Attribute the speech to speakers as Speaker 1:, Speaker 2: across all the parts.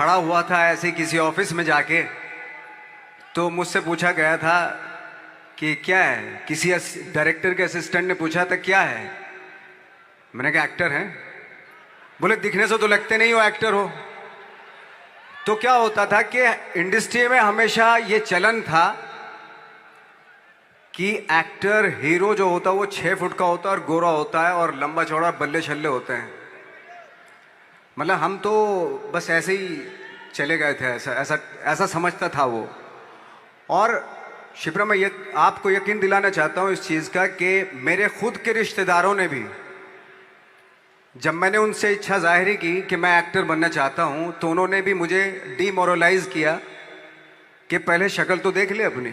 Speaker 1: खड़ा हुआ था ऐसे किसी ऑफिस में जाके, तो मुझसे पूछा गया था कि क्या है, किसी डायरेक्टर के असिस्टेंट ने पूछा था क्या है। मैंने कहा एक्टर हैं। बोले दिखने से तो लगते नहीं हो एक्टर हो। तो क्या होता था कि इंडस्ट्री में हमेशा ये चलन था कि एक्टर हीरो जो होता है वो 6 फुट का होता है और गोरा होता है और लंबा चौड़ा बल्ले छल्ले होते हैं। मतलब हम तो बस ऐसे ही चले गए थे, ऐसा ऐसा ऐसा समझता था वो। और शिप्रा, मैं ये आपको यकीन दिलाना चाहता हूँ इस चीज़ का कि मेरे खुद के रिश्तेदारों ने भी, जब मैंने उनसे इच्छा जाहिर की कि मैं एक्टर बनना चाहता हूँ, तो उन्होंने भी मुझे डीमोरलाइज किया कि पहले शक्ल तो देख ले अपनी,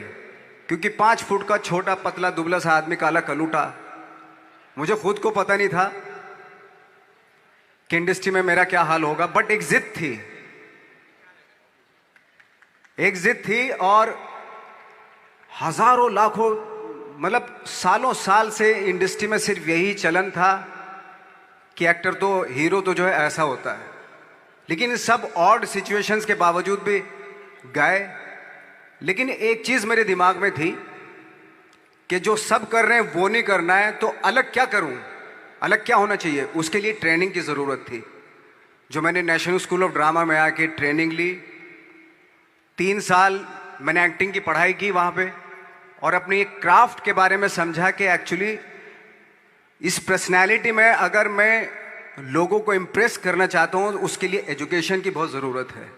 Speaker 1: क्योंकि 5 फुट का छोटा पतला दुबला सा आदमी, काला कलूटा। मुझे खुद को पता नहीं था कि इंडस्ट्री में मेरा क्या हाल होगा, बट एक जिद थी, एक जिद थी। और हजारों लाखों, मतलब सालों साल से इंडस्ट्री में सिर्फ यही चलन था कि एक्टर तो, हीरो तो जो है ऐसा होता है। लेकिन सब ऑड सिचुएशंस के बावजूद भी गए। लेकिन एक चीज मेरे दिमाग में थी कि जो सब कर रहे हैं वो नहीं करना है, तो अलग क्या करूं, अलग क्या होना चाहिए। उसके लिए ट्रेनिंग की ज़रूरत थी, जो मैंने नेशनल स्कूल ऑफ ड्रामा में आके ट्रेनिंग ली। 3 साल मैंने एक्टिंग की पढ़ाई की वहाँ पे, और अपनी एक क्राफ्ट के बारे में समझा कि एक्चुअली इस पर्सनैलिटी में अगर मैं लोगों को इम्प्रेस करना चाहता हूँ, उसके लिए एजुकेशन की बहुत ज़रूरत है।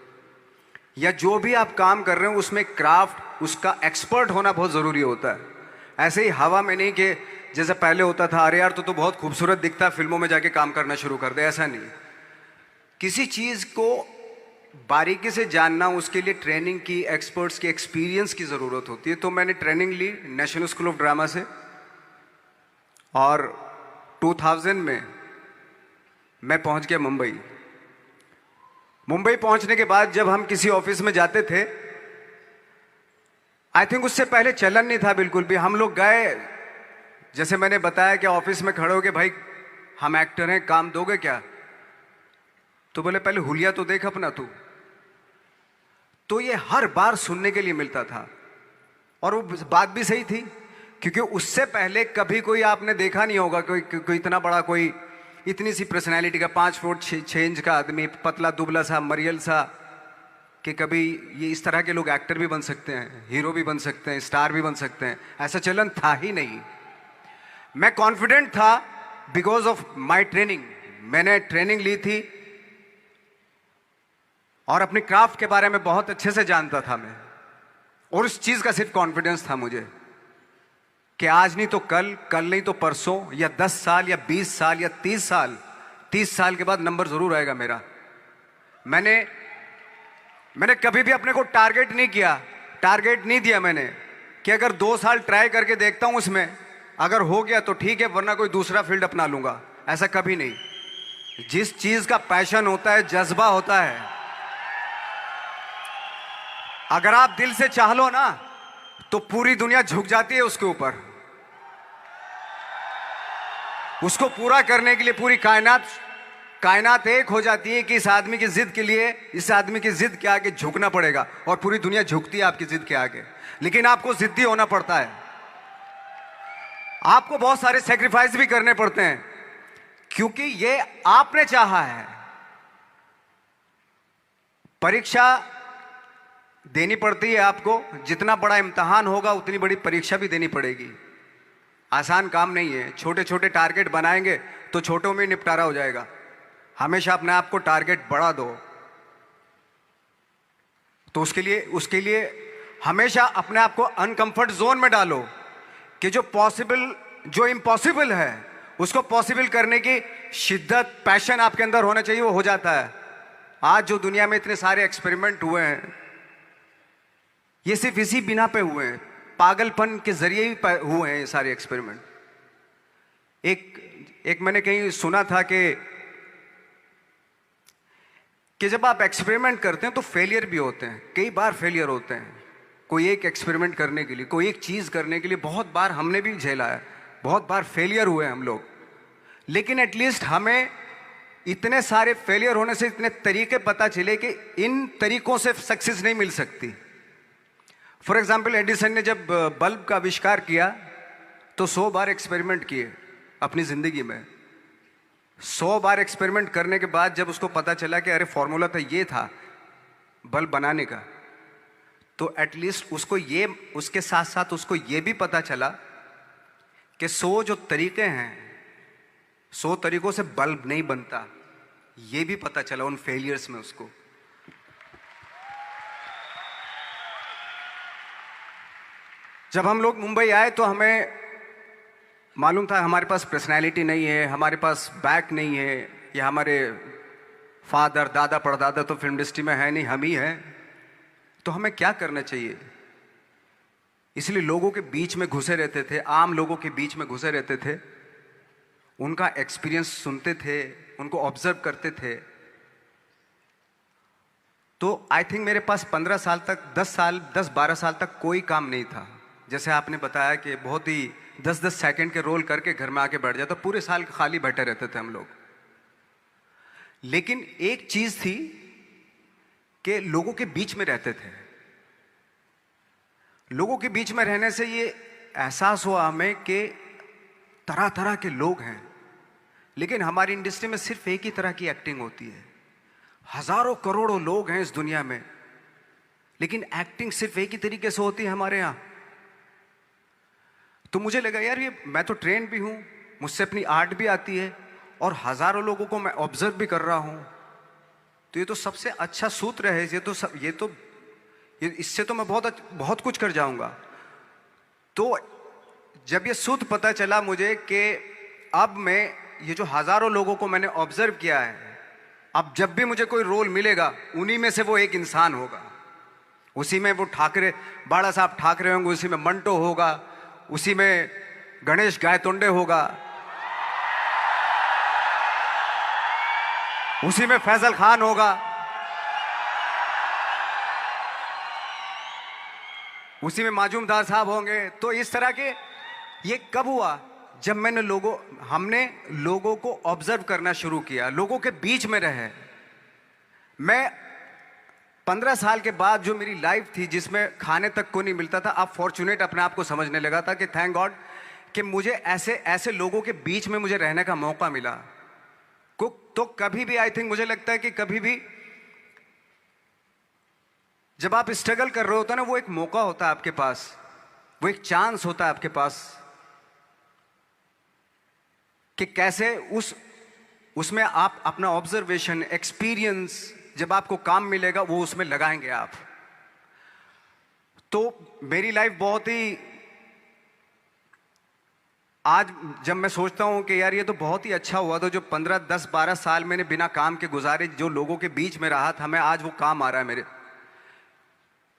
Speaker 1: या जो भी आप काम कर रहे हो उसमें क्राफ्ट, उसका एक्सपर्ट होना बहुत ज़रूरी होता है। ऐसे ही हवा में नहीं कि जैसे पहले होता था, अरे यार तो बहुत खूबसूरत दिखता है, फिल्मों में जाके काम करना शुरू कर दे। ऐसा नहीं, किसी चीज़ को बारीकी से जानना, उसके लिए ट्रेनिंग की, एक्सपर्ट्स की, एक्सपीरियंस की ज़रूरत होती है। तो मैंने ट्रेनिंग ली नेशनल स्कूल ऑफ ड्रामा से, और 2000 में मैं पहुंच गया मुंबई। मुंबई पहुंचने के बाद जब हम किसी ऑफिस में जाते थे, आई थिंक उससे पहले चलन नहीं था बिल्कुल भी। हम लोग गए, जैसे मैंने बताया कि ऑफिस में खड़े हो के, भाई हम एक्टर हैं, काम दोगे क्या? तो बोले पहले हुलिया तो देख अपना तू। तो ये हर बार सुनने के लिए मिलता था, और वो बात भी सही थी, क्योंकि उससे पहले कभी कोई आपने देखा नहीं होगा कोई इतना बड़ा, कोई इतनी सी पर्सनैलिटी का 5 फुट 6 इंच का आदमी, पतला दुबला सा मरियल सा, कि कभी ये इस तरह के लोग एक्टर भी बन सकते हैं, हीरो भी बन सकते हैं, स्टार भी बन सकते हैं। ऐसा चलन था ही नहीं। मैं कॉन्फिडेंट था बिकॉज ऑफ माई ट्रेनिंग। मैंने ट्रेनिंग ली थी और अपनी क्राफ्ट के बारे में बहुत अच्छे से जानता था मैं, और उस चीज़ का सिर्फ कॉन्फिडेंस था मुझे कि आज नहीं तो कल, कल नहीं तो परसों, या 10 साल या 20 साल या 30 साल, 30 साल के बाद नंबर जरूर आएगा मेरा। मैंने कभी भी अपने को टारगेट नहीं किया, टारगेट नहीं दिया मैंने कि अगर 2 साल ट्राई करके देखता हूं, उसमें अगर हो गया तो ठीक है, वरना कोई दूसरा फील्ड अपना लूंगा। ऐसा कभी नहीं। जिस चीज का पैशन होता है, जज्बा होता है, अगर आप दिल से चाह लो ना, तो पूरी दुनिया झुक जाती है उसके ऊपर। उसको पूरा करने के लिए पूरी कायनात एक हो जाती है कि इस आदमी की जिद के लिए, इस आदमी की जिद के आगे झुकना पड़ेगा, और पूरी दुनिया झुकती है आपकी जिद के आगे। लेकिन आपको जिद्दी होना पड़ता है, आपको बहुत सारे सेक्रीफाइस भी करने पड़ते हैं, क्योंकि ये आपने चाहा है। परीक्षा देनी पड़ती है आपको, जितना बड़ा इम्तिहान होगा उतनी बड़ी परीक्षा भी देनी पड़ेगी। आसान काम नहीं है। छोटे छोटे टारगेट बनाएंगे तो छोटों में निपटारा हो जाएगा। हमेशा अपने आप को टारगेट बढ़ा दो। तो उसके लिए हमेशा अपने आप को अनकंफर्ट जोन में डालो, कि जो इम्पॉसिबल है उसको पॉसिबल करने की शिद्दत, पैशन आपके अंदर होना चाहिए, वो हो जाता है। आज जो दुनिया में इतने सारे एक्सपेरिमेंट हुए हैं, ये सिर्फ इसी बिना पे हुए हैं, पागलपन के जरिए ही हुए हैं ये सारे एक्सपेरिमेंट। एक मैंने कहीं सुना था कि जब आप एक्सपेरिमेंट करते हैं तो फेलियर भी होते हैं, कई बार फेलियर होते हैं। कोई एक एक्सपेरिमेंट करने के लिए, कोई एक चीज़ करने के लिए बहुत बार हमने भी झेला है, बहुत बार फेलियर हुए हम लोग। लेकिन एटलीस्ट हमें इतने सारे फेलियर होने से इतने तरीके पता चले कि इन तरीकों से सक्सेस नहीं मिल सकती। फॉर एग्जाम्पल, एडिसन ने जब बल्ब का आविष्कार किया तो 100 बार एक्सपेरिमेंट किए अपनी जिंदगी में। 100 बार एक्सपेरिमेंट करने के बाद जब उसको पता चला कि अरे फॉर्मूला तो ये था बल्ब बनाने का, तो एटलीस्ट उसको ये, उसके साथ साथ उसको ये भी पता चला कि 100 जो तरीके हैं, 100 तरीकों से बल्ब नहीं बनता, ये भी पता चला उन फेलियर्स में उसको। जब हम लोग मुंबई आए तो हमें मालूम था हमारे पास पर्सनैलिटी नहीं है, हमारे पास बैक नहीं है, या हमारे फादर दादा परदादा तो फिल्म इंडस्ट्री में है नहीं, हम ही हैं, तो हमें क्या करना चाहिए। इसलिए लोगों के बीच में घुसे रहते थे, आम लोगों के बीच में घुसे रहते थे, उनका एक्सपीरियंस सुनते थे, उनको ऑब्जर्व करते थे। तो आई थिंक मेरे पास 15 साल तक, 10-12 साल तक कोई काम नहीं था। जैसे आपने बताया कि बहुत ही 10-10 सेकंड के रोल करके घर में आके बैठ जाता, पूरे साल खाली बैठे रहते थे हम लोग। लेकिन एक चीज थी कि लोगों के बीच में रहते थे। लोगों के बीच में रहने से ये एहसास हुआ हमें कि तरह तरह के लोग हैं, लेकिन हमारी इंडस्ट्री में सिर्फ एक ही तरह की एक्टिंग होती है। हजारों करोड़ों लोग हैं इस दुनिया में, लेकिन एक्टिंग सिर्फ एक ही तरीके से होती है हमारे यहां। तो मुझे लगा यार, ये मैं तो ट्रेन भी हूं, मुझसे अपनी आर्ट भी आती है, और हजारों लोगों को मैं ऑब्जर्व भी कर रहा हूं, तो ये तो सबसे अच्छा सूत्र है। इससे तो मैं बहुत कुछ कर जाऊंगा। तो जब ये सूत्र पता चला मुझे कि अब मैं ये जो हजारों लोगों को मैंने ऑब्जर्व किया है, अब जब भी मुझे कोई रोल मिलेगा उन्हीं में से वो एक इंसान होगा। उसी में वो ठाकरे, बाला साहब ठाकरे होंगे, उसी में मंटो होगा, उसी में गणेश गायतोंडे होगा, उसी में फैजल खान होगा, उसी में माजूमदार साहब होंगे। तो इस तरह के, ये कब हुआ? जब हमने लोगों को ऑब्जर्व करना शुरू किया, लोगों के बीच में रहे। मैं 15 साल के बाद जो मेरी लाइफ थी जिसमें खाने तक को नहीं मिलता था, अब फॉर्चुनेट अपने आप को समझने लगा था कि थैंक गॉड कि मुझे ऐसे ऐसे लोगों के बीच में मुझे रहने का मौका मिला। तो कभी भी, आई थिंक मुझे लगता है कि कभी भी जब आप स्ट्रगल कर रहे होते हो ना, वो एक मौका होता है आपके पास, वो एक चांस होता है आपके पास कि कैसे उसमें आप अपना ऑब्जर्वेशन, एक्सपीरियंस, जब आपको काम मिलेगा वो उसमें लगाएंगे आप। तो मेरी लाइफ बहुत ही, आज जब मैं सोचता हूं कि यार ये तो बहुत ही अच्छा हुआ, तो जो 15, 10, 12 साल मैंने बिना काम के गुजारे, जो लोगों के बीच में रहा था मैं, आज वो काम आ रहा है मेरे।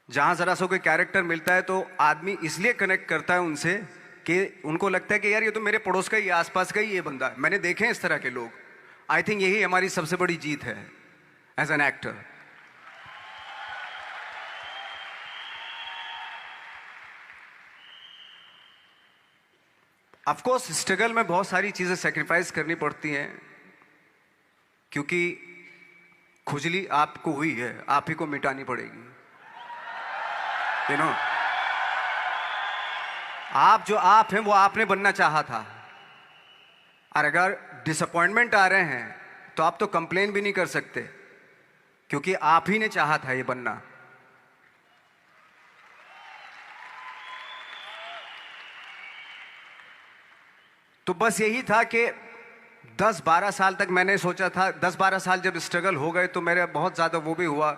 Speaker 1: जहां जरा सा कोई कैरेक्टर मिलता है तो आदमी इसलिए कनेक्ट करता है उनसे कि उनको लगता है कि यार ये तो मेरे पड़ोस का ही, आसपास का ही ये बंदा है। मैंने देखे हैं इस तरह के लोग। आई थिंक यही हमारी सबसे बड़ी जीत है as an actor. Of course struggle में बहुत सारी चीजें सेक्रीफाइस करनी पड़ती हैं, क्योंकि खुजली आपको हुई है, आप ही को मिटानी पड़ेगी। यू नो, आप जो आप हैं वो आपने बनना चाहा था, और अगर डिसअपॉइंटमेंट आ रहे हैं तो आप तो कंप्लेन भी नहीं कर सकते, क्योंकि आप ही ने चाहा था ये बनना। तो बस यही था कि 10-12 साल तक मैंने सोचा था, 10-12 साल जब स्ट्रगल हो गए तो मेरे बहुत ज़्यादा वो भी हुआ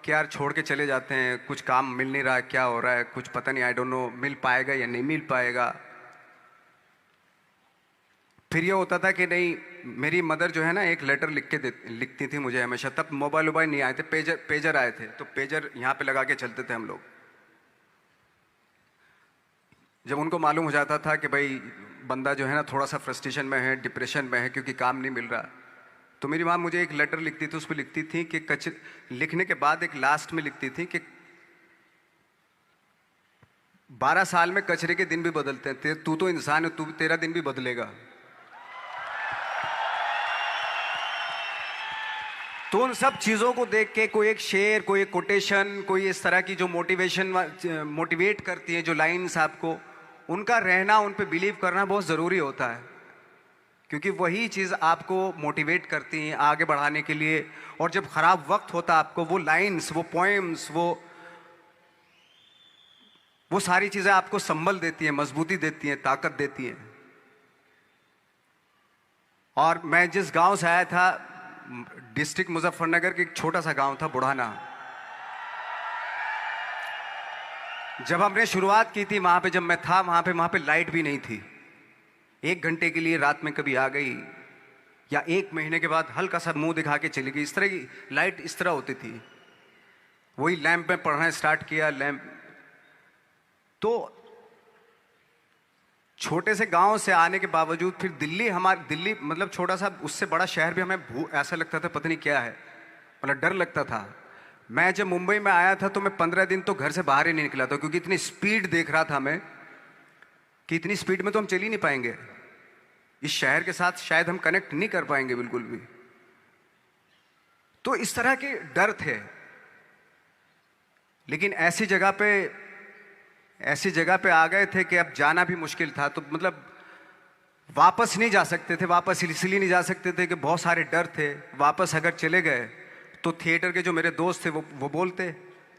Speaker 1: कि यार छोड़ के चले जाते हैं, कुछ काम मिल नहीं रहा है, क्या हो रहा है कुछ पता नहीं, आई डोंट नो मिल पाएगा या नहीं मिल पाएगा। फिर ये होता था कि नहीं, मेरी मदर जो है ना एक लेटर लिखती थी मुझे हमेशा। तब मोबाइल नहीं आए थे, पेजर आए थे, तो पेजर यहाँ पे लगा के चलते थे हम लोग। जब उनको मालूम हो जाता था कि भाई बंदा जो है ना थोड़ा सा फ्रस्ट्रेशन में है, डिप्रेशन में है क्योंकि काम नहीं मिल रहा, तो मेरी माँ मुझे एक लेटर लिखती थी। उस पर लिखती थी कि लिखने के बाद एक लास्ट में लिखती थी कि 12 साल में कचरे के दिन भी बदलते हैं, तू तो इंसान है, तेरा दिन भी बदलेगा। तो उन सब चीज़ों को देख के कोई एक शेर, कोई एक कोटेशन, कोई इस तरह की जो मोटिवेट करती है जो लाइंस आपको, उनका रहना, उन पे बिलीव करना बहुत ज़रूरी होता है, क्योंकि वही चीज़ आपको मोटिवेट करती हैं आगे बढ़ाने के लिए। और जब ख़राब वक्त होता है आपको, वो लाइंस, वो पोएम्स, वो सारी चीज़ें आपको संबल देती हैं, मजबूती देती हैं, ताकत देती हैं। और मैं जिस गांव से आया था, डिस्ट्रिक्ट मुजफ्फरनगर के एक छोटा सा गांव था बुढ़ाना। जब हमने शुरुआत की थी वहां पे, जब मैं था वहां पे लाइट भी नहीं थी। 1 घंटे के लिए रात में कभी आ गई, या 1 महीने के बाद हल्का सा मुंह दिखा के चली गई। इस तरह की लाइट इस तरह होती थी। वही लैंप में पढ़ना स्टार्ट किया, लैंप। तो छोटे से गांव से आने के बावजूद फिर दिल्ली मतलब छोटा सा, उससे बड़ा शहर भी हमें ऐसा लगता था पता नहीं क्या है, मतलब डर लगता था। मैं जब मुंबई में आया था तो मैं 15 दिन तो घर से बाहर ही नहीं निकला था, क्योंकि इतनी स्पीड देख रहा था मैं कि इतनी स्पीड में तो हम चल ही नहीं पाएंगे, इस शहर के साथ शायद हम कनेक्ट नहीं कर पाएंगे बिल्कुल भी। तो इस तरह के डर थे। लेकिन ऐसी जगह पे आ गए थे कि अब जाना भी मुश्किल था। तो मतलब वापस नहीं जा सकते थे। वापस इसलिए नहीं जा सकते थे कि बहुत सारे डर थे। वापस अगर चले गए तो थिएटर के जो मेरे दोस्त थे वो बोलते,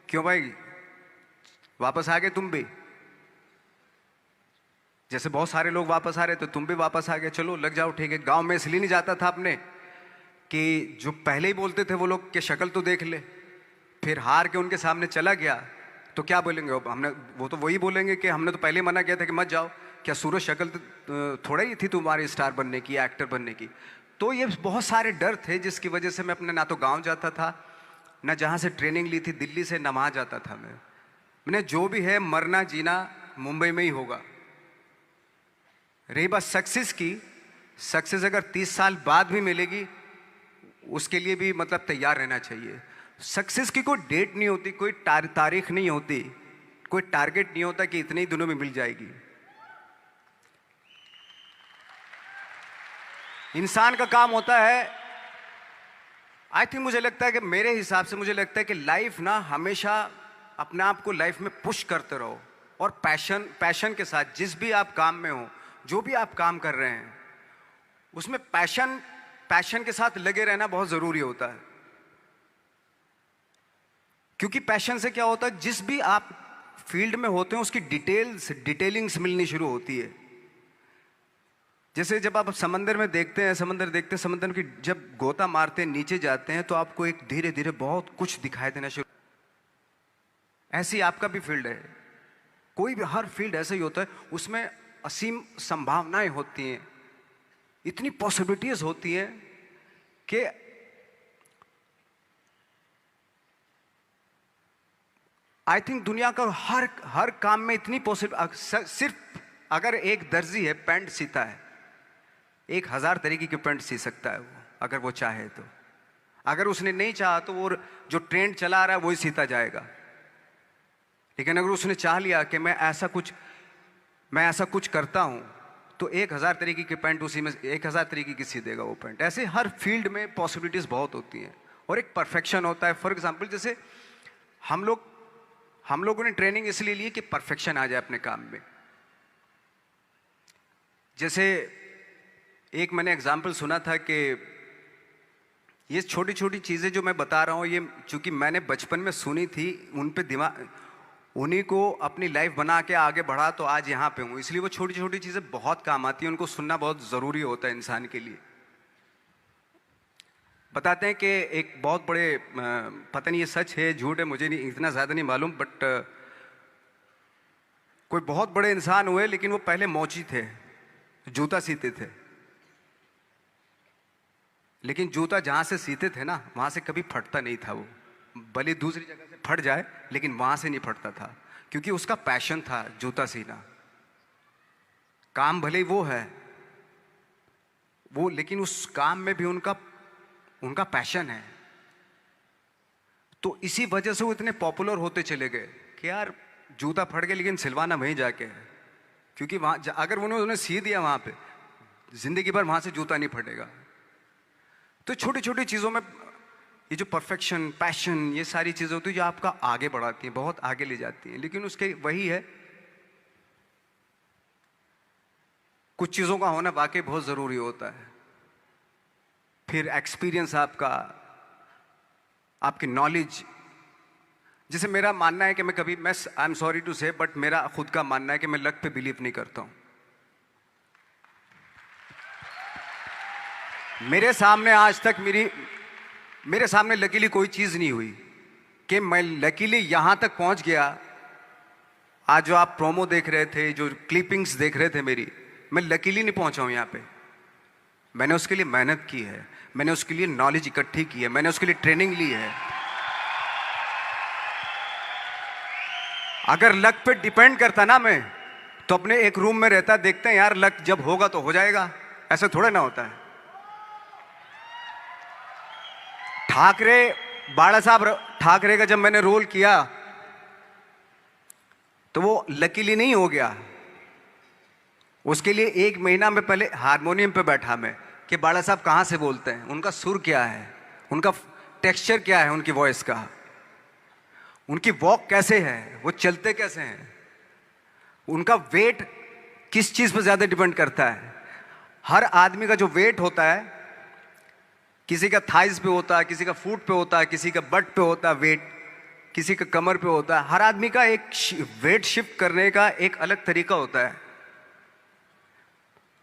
Speaker 1: क्यों भाई वापस आ गए तुम भी, जैसे बहुत सारे लोग वापस आ रहे तो तुम भी वापस आ गए, चलो लग जाओ, ठीक है। गांव में इसलिए नहीं जाता था अपने कि जो पहले ही बोलते थे वो लोग कि शक्ल तो देख ले, फिर हार के उनके सामने चला गया तो क्या बोलेंगे वो तो वही बोलेंगे कि हमने तो पहले मना किया था कि मत जाओ, क्या सूरज शक्ल थोड़ा ही थी तुम्हारी स्टार बनने की, एक्टर बनने की। तो ये बहुत सारे डर थे जिसकी वजह से मैं अपने ना तो गांव जाता था, ना जहाँ से ट्रेनिंग ली थी दिल्ली से, ना वहाँ जाता था। मैंने जो भी है मरना जीना मुंबई में ही होगा। रही बात सक्सेस की, सक्सेस अगर 30 साल बाद भी मिलेगी उसके लिए भी मतलब तैयार रहना चाहिए। सक्सेस की कोई डेट नहीं होती, कोई तारीख नहीं होती, कोई टारगेट नहीं होता कि इतने ही दिनों में मिल जाएगी। इंसान का काम होता है, आई थिंक मुझे लगता है कि मेरे हिसाब से मुझे लगता है कि लाइफ ना हमेशा अपने आप को लाइफ में पुश करते रहो, और पैशन के साथ जिस भी आप काम में हो, जो भी आप काम कर रहे हैं उसमें पैशन के साथ लगे रहना बहुत जरूरी होता है। क्योंकि पैशन से क्या होता है, जिस भी आप फील्ड में होते हैं उसकी डिटेलिंग्स मिलनी शुरू होती है। जैसे जब आप समंदर में देखते हैं, समंदर की जब गोता मारते हैं, नीचे जाते हैं, तो आपको एक धीरे धीरे बहुत कुछ दिखाई देना शुरू। ऐसी आपका भी फील्ड है, कोई भी हर फील्ड ऐसा ही होता है, उसमें असीम संभावनाएं होती हैं, इतनी पॉसिबिलिटीज होती हैं कि आई थिंक दुनिया का हर काम में इतनी सिर्फ अगर एक दर्जी है पैंट सीता है, 1000 तरीके की पैंट सी सकता है वो, अगर वो चाहे तो। अगर उसने नहीं चाहा तो वो जो ट्रेंड चला रहा है वही सीता जाएगा। लेकिन अगर उसने चाह लिया कि मैं ऐसा कुछ करता हूं, तो 1000 तरीके की पैंट उसी में 1000 तरीके की सी देगा वो पैंट। ऐसे हर फील्ड में पॉसिबिलिटीज बहुत होती हैं, और एक परफेक्शन होता है। फॉर एग्जाम्पल जैसे हम लोगों ने ट्रेनिंग इसलिए ली कि परफेक्शन आ जाए अपने काम में। जैसे एक मैंने एग्जाम्पल सुना था कि ये छोटी छोटी चीज़ें जो मैं बता रहा हूँ, ये चूंकि मैंने बचपन में सुनी थी, उन पे उन्हीं को अपनी लाइफ बना के आगे बढ़ा तो आज यहाँ पे हूँ। इसलिए वो छोटी छोटी चीज़ें बहुत काम आती हैं, उनको सुनना बहुत ज़रूरी होता है इंसान के लिए। बताते हैं कि एक बहुत बड़े, पता नहीं ये सच है झूठ है, मुझे नहीं इतना ज़्यादा नहीं मालूम, बट कोई बहुत बड़े इंसान हुए, लेकिन वो पहले मोची थे, जूता सीते थे। लेकिन जूता जहाँ से सीते थे ना, वहाँ से कभी फटता नहीं था वो, भले दूसरी जगह से फट जाए लेकिन वहाँ से नहीं फटता था, क्योंकि उसका पैशन था जूता सीना। काम भले वो है वो, लेकिन उस काम में भी उनका पैशन है। तो इसी वजह से वो इतने पॉपुलर होते चले गए कि यार जूता फट गया लेकिन सिलवाना वहीं जाके है, क्योंकि वहाँ अगर उन्होंने सी दिया वहाँ पे, जिंदगी भर वहाँ से जूता नहीं फटेगा। तो छोटी छोटी चीज़ों में ये जो परफेक्शन, पैशन, ये सारी चीज़ें होती है जो आपका आगे बढ़ाती हैं, बहुत आगे ले जाती हैं। लेकिन उसके वही है, कुछ चीज़ों का होना वाकई बहुत ज़रूरी होता है। फिर एक्सपीरियंस आपका, आपकी नॉलेज। जैसे मेरा मानना है कि मैं आई एम सॉरी टू से, बट मेरा खुद का मानना है कि मैं लक पे बिलीव नहीं करता हूँ। मेरे सामने आज तक मेरे सामने लकीली कोई चीज़ नहीं हुई कि मैं लकीली यहाँ तक पहुँच गया। आज जो आप प्रोमो देख रहे थे, जो क्लिपिंग्स देख रहे थे मेरी, मैं लकीली नहीं पहुँचा हूँ यहाँ पे। मैंने उसके लिए मेहनत की है, मैंने उसके लिए नॉलेज इकट्ठी की है, मैंने उसके लिए ट्रेनिंग ली है। अगर लक पे डिपेंड करता ना मैं, तो अपने एक रूम में रहता, देखते हैं यार लक जब होगा तो हो जाएगा, ऐसे थोड़े ना होता है। बाला साहब ठाकरे का जब मैंने रोल किया तो वो लकीली नहीं हो गया। उसके लिए 1 महीना में पहले हारमोनियम पे बैठा मैं कि बाला साहब कहाँ से बोलते हैं, उनका सुर क्या है, उनका टेक्सचर क्या है, उनकी वॉइस का, उनकी वॉक कैसे है, वो चलते कैसे हैं, उनका वेट किस चीज़ पर ज़्यादा डिपेंड करता है। हर आदमी का जो वेट होता है, किसी का थाइस पे होता है, किसी का फुट पे होता है, किसी का बट पे होता है वेट, किसी का कमर पे होता है। हर आदमी का एक वेट शिफ्ट करने का एक अलग तरीका होता है।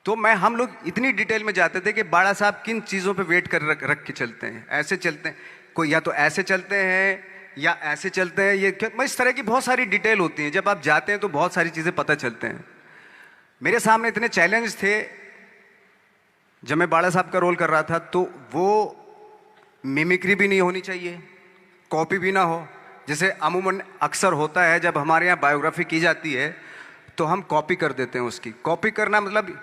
Speaker 1: तो हम लोग इतनी डिटेल में जाते थे कि बाड़ा साहब किन चीज़ों पे वेट कर रख के चलते हैं, ऐसे चलते हैं, कोई या तो ऐसे चलते हैं या ऐसे चलते हैं, इस तरह की बहुत सारी डिटेल होती हैं। जब आप जाते हैं तो बहुत सारी चीज़ें पता चलते हैं। मेरे सामने इतने चैलेंज थे जब मैं बाड़ा साहब का रोल कर रहा था, तो वो मिमिक्री भी नहीं होनी चाहिए, कॉपी भी ना हो। जैसे अमूमन अक्सर होता है जब हमारे यहाँ बायोग्राफी की जाती है तो हम कॉपी कर देते हैं उसकी। कॉपी करना मतलब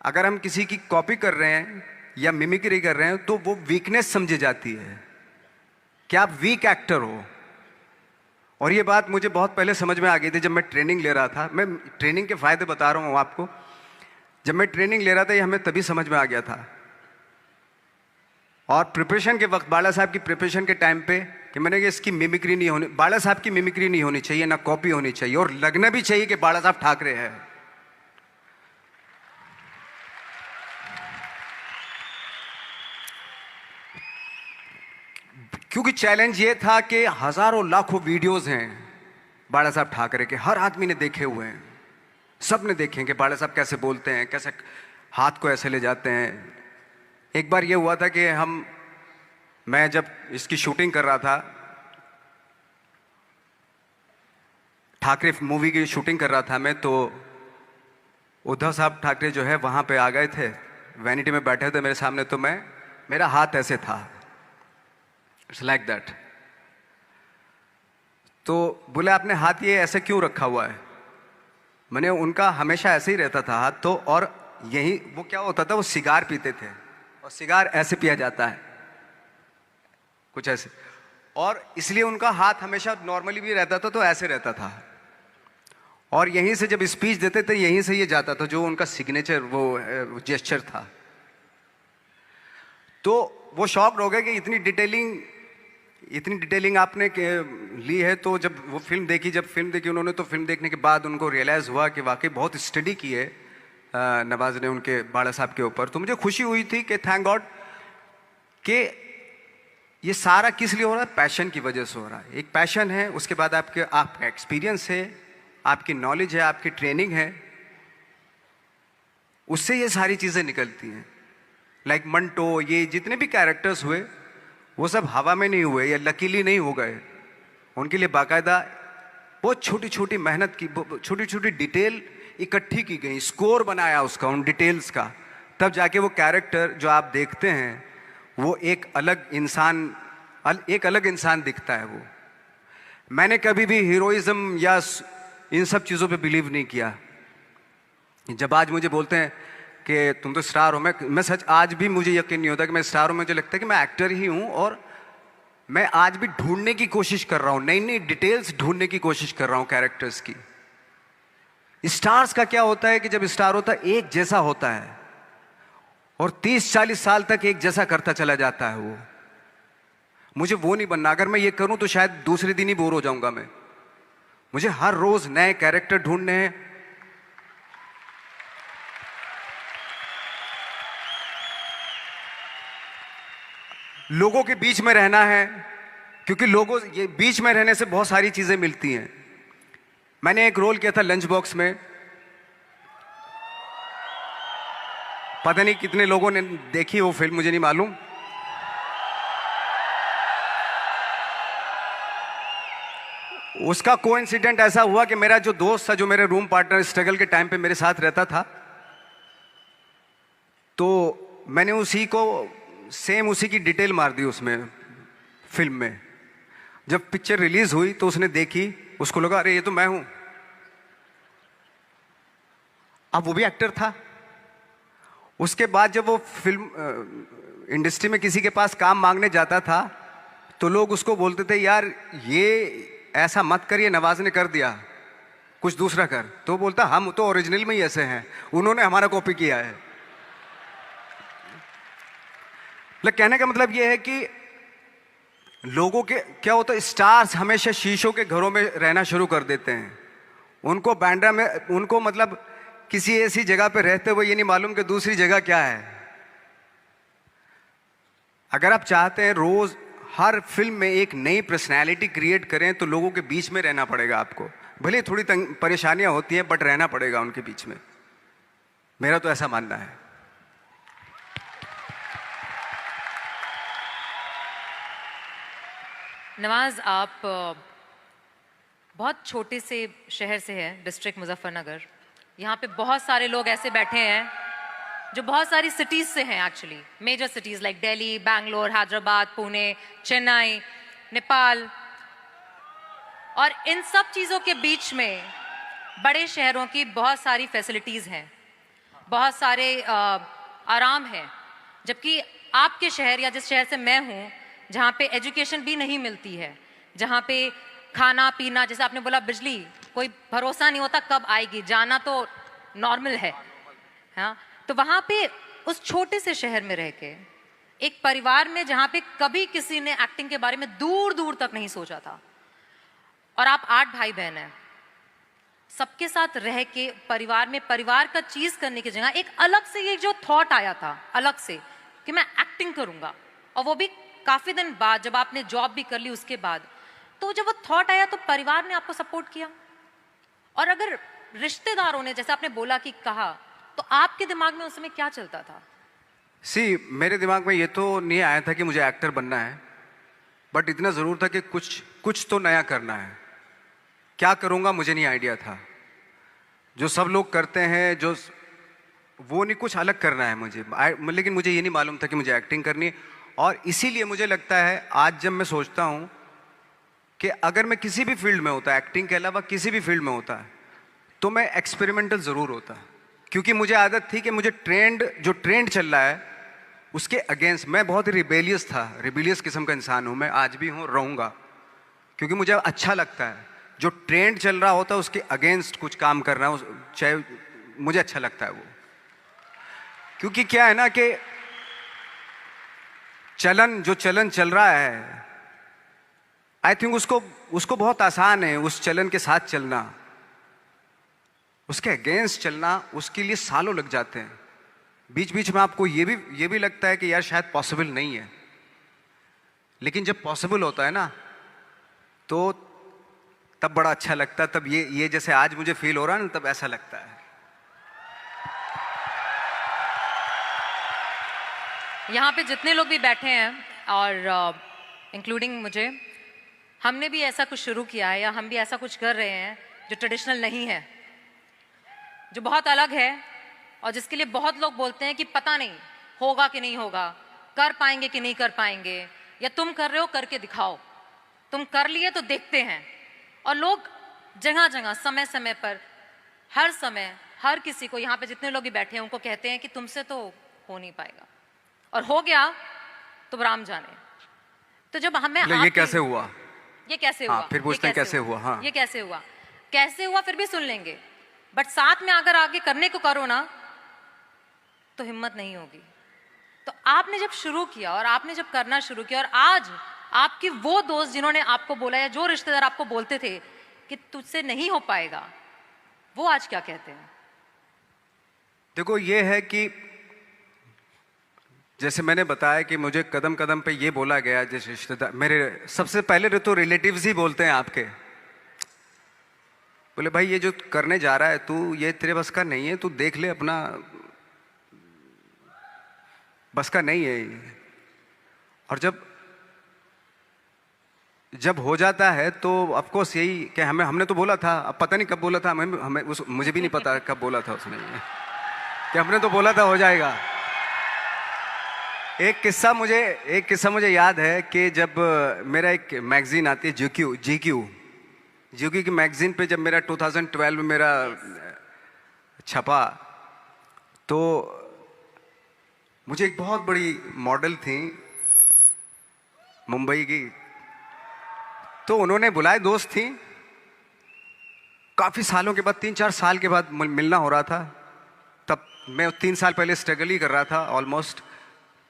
Speaker 1: अगर हम किसी की कॉपी कर रहे हैं या मिमिक्री कर रहे हैं तो वो वीकनेस समझी जाती है कि आप वीक एक्टर हो। और ये बात मुझे बहुत पहले समझ में आ गई थी जब मैं ट्रेनिंग ले रहा था। मैं ट्रेनिंग के फ़ायदे बता रहा हूँ आपको। जब मैं ट्रेनिंग ले रहा था ये हमें तभी समझ में आ गया था। और प्रिपरेशन के वक्त, बाला साहब की प्रिपरेशन के टाइम पे, कि मैंने कि इसकी मिमिक्री नहीं होनी, बाला साहब की मिमिक्री नहीं होनी चाहिए, ना कॉपी होनी चाहिए, और लगना भी चाहिए कि बाला साहब ठाकरे हैं। क्योंकि चैलेंज ये था कि हजारों लाखों वीडियोस हैं बाला साहब ठाकरे के, हर आदमी ने देखे हुए हैं, सब ने देखे कि बाला साहब कैसे बोलते हैं, कैसे हाथ को ऐसे ले जाते हैं। एक बार ये हुआ था कि मैं जब इसकी शूटिंग कर रहा था, ठाकरे मूवी की शूटिंग कर रहा था मैं, तो उद्धव साहब ठाकरे जो है वहाँ पे आ गए थे, वैनिटी में बैठे थे मेरे सामने। तो मेरा हाथ ऐसे था, इट्स लाइक दैट। तो बोले आपने हाथ ये ऐसे क्यों रखा हुआ है? मैंने उनका हमेशा ऐसे ही रहता था हाथ। तो और यही वो क्या होता था, वो सिगार पीते थे, और सिगार ऐसे पिया जाता है कुछ ऐसे, और इसलिए उनका हाथ हमेशा नॉर्मली भी रहता था तो ऐसे रहता था। और यहीं से जब स्पीच देते थे यहीं से ये जाता था, जो उनका सिग्नेचर वो जेस्चर था। तो वो शॉक्ड हो गए कि इतनी डिटेलिंग आपने ली है। तो जब फिल्म देखी उन्होंने, तो फिल्म देखने के बाद उनको रियलाइज़ हुआ कि वाकई बहुत स्टडी की है नवाज ने उनके बाला साहब के ऊपर। तो मुझे खुशी हुई थी कि थैंक गॉड कि ये सारा किस लिए हो रहा है, पैशन की वजह से हो रहा है। एक पैशन है, उसके बाद आपका एक्सपीरियंस है, आपकी नॉलेज है, आपकी ट्रेनिंग है, उससे ये सारी चीज़ें निकलती हैं। लाइक मंटो, ये जितने भी कैरेक्टर्स हुए वो सब हवा में नहीं हुए या लकीली नहीं हो गए। उनके लिए बाकायदा बहुत छोटी छोटी मेहनत की, छोटी छोटी डिटेल इकट्ठी की गई, स्कोर बनाया उसका, उन डिटेल्स का, तब जाके वो कैरेक्टर जो आप देखते हैं वो एक अलग इंसान दिखता है। वो मैंने कभी भी हीरोइज्म या इन सब चीज़ों पे बिलीव नहीं किया। जब आज मुझे बोलते हैं कि तुम तो स्टार हो, मैं सच आज भी मुझे यकीन नहीं होता कि मैं स्टार हूँ। मुझे लगता है कि मैं एक्टर ही हूँ, और मैं आज भी ढूंढने की कोशिश कर रहा हूँ, नई नई डिटेल्स ढूंढने की कोशिश कर रहा हूँ कैरेक्टर्स की। स्टार्स का क्या होता है कि जब स्टार होता है एक जैसा होता है और 30-40 साल तक एक जैसा करता चला जाता है वो। मुझे वो नहीं बनना। अगर मैं ये करूं तो शायद दूसरे दिन ही बोर हो जाऊंगा मैं। मुझे हर रोज नए कैरेक्टर ढूंढने हैं। लोगों के बीच में रहना है, क्योंकि लोगों ये बीच में रहने से बहुत सारी चीजें मिलती हैं। मैंने एक रोल किया था लंच बॉक्स में, पता नहीं कितने लोगों ने देखी वो फिल्म, मुझे नहीं मालूम। उसका कोइंसिडेंट ऐसा हुआ कि मेरा जो दोस्त था, जो मेरे रूम पार्टनर स्ट्रगल के टाइम पे मेरे साथ रहता था, तो मैंने उसी को सेम उसी की डिटेल मार दी उसमें फिल्म में। जब पिक्चर रिलीज हुई तो उसने देखी, उसको लगा अरे ये तो मैं हूं। अब वो भी एक्टर था। उसके बाद जब वो फिल्म इंडस्ट्री में किसी के पास काम मांगने जाता था तो लोग उसको बोलते थे यार ये ऐसा मत कर, ये नवाज ने कर दिया, कुछ दूसरा कर। तो बोलता हम तो ओरिजिनल में ही ऐसे हैं, उन्होंने हमारा कॉपी किया है। कहने का मतलब ये है कि लोगों के क्या होता है, स्टार्स हमेशा शीशों के घरों में रहना शुरू कर देते हैं। उनको बांद्रा में, उनको मतलब किसी ऐसी जगह पे रहते हुए ये नहीं मालूम कि दूसरी जगह क्या है। अगर आप चाहते हैं रोज हर फिल्म में एक नई पर्सनैलिटी क्रिएट करें तो लोगों के बीच में रहना पड़ेगा आपको। भले थोड़ी परेशानियां होती हैं बट रहना पड़ेगा उनके बीच में। मेरा तो ऐसा मानना है।
Speaker 2: नवाज, आप बहुत छोटे से शहर से हैं, डिस्ट्रिक्ट मुजफ्फरनगर। यहाँ पे बहुत सारे लोग ऐसे बैठे हैं जो बहुत सारी सिटीज़ से हैं, actually major cities like Delhi, Bangalore, Hyderabad, Pune, Chennai, Nepal. और इन सब चीज़ों के बीच में बड़े शहरों की बहुत सारी फैसिलिटीज़ हैं, बहुत सारे आराम हैं। जबकि आपके शहर या जिस शहर से मैं हूँ, जहाँ पे एजुकेशन भी नहीं मिलती है, जहाँ पे खाना पीना, जैसे आपने बोला बिजली, कोई भरोसा नहीं होता कब आएगी, जाना तो नॉर्मल है। हाँ, तो वहाँ पे उस छोटे से शहर में रह के एक परिवार में जहाँ पे कभी किसी ने एक्टिंग के बारे में दूर दूर तक नहीं सोचा था, और आप 8 भाई बहन हैं, सबके साथ रह के परिवार में परिवार का चीज़ करने की जगह एक अलग से ये जो थॉट आया था अलग से कि मैं एक्टिंग करूँगा, और वो भी काफ़ी दिन बाद जब आपने जॉब भी कर ली उसके बाद, तो जब वो थॉट आया तो परिवार ने आपको सपोर्ट किया। और अगर रिश्तेदारों ने, जैसे आपने बोला कि कहा, तो आपके दिमाग में उस समय क्या चलता था?
Speaker 1: मेरे दिमाग में ये तो नहीं आया था कि मुझे एक्टर बनना है, बट इतना ज़रूर था कि कुछ तो नया करना है। क्या करूँगा मुझे नहीं आइडिया था। जो सब लोग करते हैं जो वो नहीं, कुछ अलग करना है मुझे। लेकिन मुझे ये नहीं मालूम था कि मुझे एक्टिंग करनी है। और इसीलिए मुझे लगता है आज जब मैं सोचता हूँ कि अगर मैं किसी भी फील्ड में होता, एक्टिंग के अलावा किसी भी फील्ड में होता, तो मैं एक्सपेरिमेंटल ज़रूर होता। क्योंकि मुझे आदत थी कि मुझे जो ट्रेंड चल रहा है उसके अगेंस्ट, मैं बहुत ही रिबेलियस था, रिबेलियस किस्म का इंसान हूँ मैं, आज भी हूँ, रहूँगा। क्योंकि मुझे अच्छा लगता है जो ट्रेंड चल रहा होता है उसके अगेंस्ट कुछ काम करना, चाहे मुझे अच्छा लगता है वो। क्योंकि क्या है ना कि जो चलन चल रहा है, आई थिंक उसको बहुत आसान है उस चलन के साथ चलना। उसके अगेंस्ट चलना, उसके लिए सालों लग जाते हैं। बीच बीच में आपको ये भी लगता है कि यार शायद पॉसिबल नहीं है, लेकिन जब पॉसिबल होता है ना तो तब बड़ा अच्छा लगता है। तब ये जैसे आज मुझे फील हो रहा है ना, तब ऐसा लगता है।
Speaker 2: यहाँ पे जितने लोग भी बैठे हैं और इंक्लूडिंग मुझे, हमने भी ऐसा कुछ शुरू किया है या हम भी ऐसा कुछ कर रहे हैं जो ट्रेडिशनल नहीं है, जो बहुत अलग है, और जिसके लिए बहुत लोग बोलते हैं कि पता नहीं होगा कि नहीं होगा, कर पाएंगे कि नहीं कर पाएंगे, या तुम कर रहे हो करके दिखाओ, तुम कर लिए तो देखते हैं। और लोग जगह जगह समय समय पर हर समय हर किसी को, यहाँ पे जितने लोग भी बैठे हैं उनको कहते हैं कि तुमसे तो हो नहीं पाएगा, और हो गया तो राम जाने। तो जब हमें
Speaker 1: ये कैसे हुआ,
Speaker 2: ये कैसे हुआ,
Speaker 1: फिर पूछते हैं कैसे हुआ, हाँ
Speaker 2: ये कैसे हुआ फिर भी सुन लेंगे, बट साथ में अगर आगे करने को करो ना तो हिम्मत नहीं होगी। तो आपने जब शुरू किया और आपने जब करना शुरू किया, और आज आपकी वो दोस्त जिन्होंने आपको बोला या जो रिश्तेदार आपको बोलते थे कि तुझसे नहीं हो पाएगा, वो आज क्या कहते हैं?
Speaker 1: देखो ये है कि जैसे मैंने बताया कि मुझे कदम कदम पे ये बोला गया, जैसे रिश्तेदार मेरे सबसे पहले तो रिलेटिव्स ही बोलते हैं आपके, बोले भाई ये जो करने जा रहा है तू, ये तेरे बस का नहीं है, तू देख ले अपना, बस का नहीं है ये। और जब हो जाता है तो ऑफ कोर्स यही कि हमने तो बोला था, अब पता नहीं कब बोला था, मुझे भी नहीं पता कब बोला था उसने कि हमने तो बोला था हो जाएगा। एक किस्सा मुझे याद है कि जब मेरा एक मैगजीन आती है जीक्यू की मैगजीन पे जब मेरा 2012 में मेरा छपा, तो मुझे एक बहुत बड़ी मॉडल थी मुंबई की, तो उन्होंने बुलाए, दोस्त थी, काफ़ी सालों के बाद 3-4 साल के बाद मिलना हो रहा था। तब मैं 3 साल पहले स्ट्रगल ही कर रहा था ऑलमोस्ट,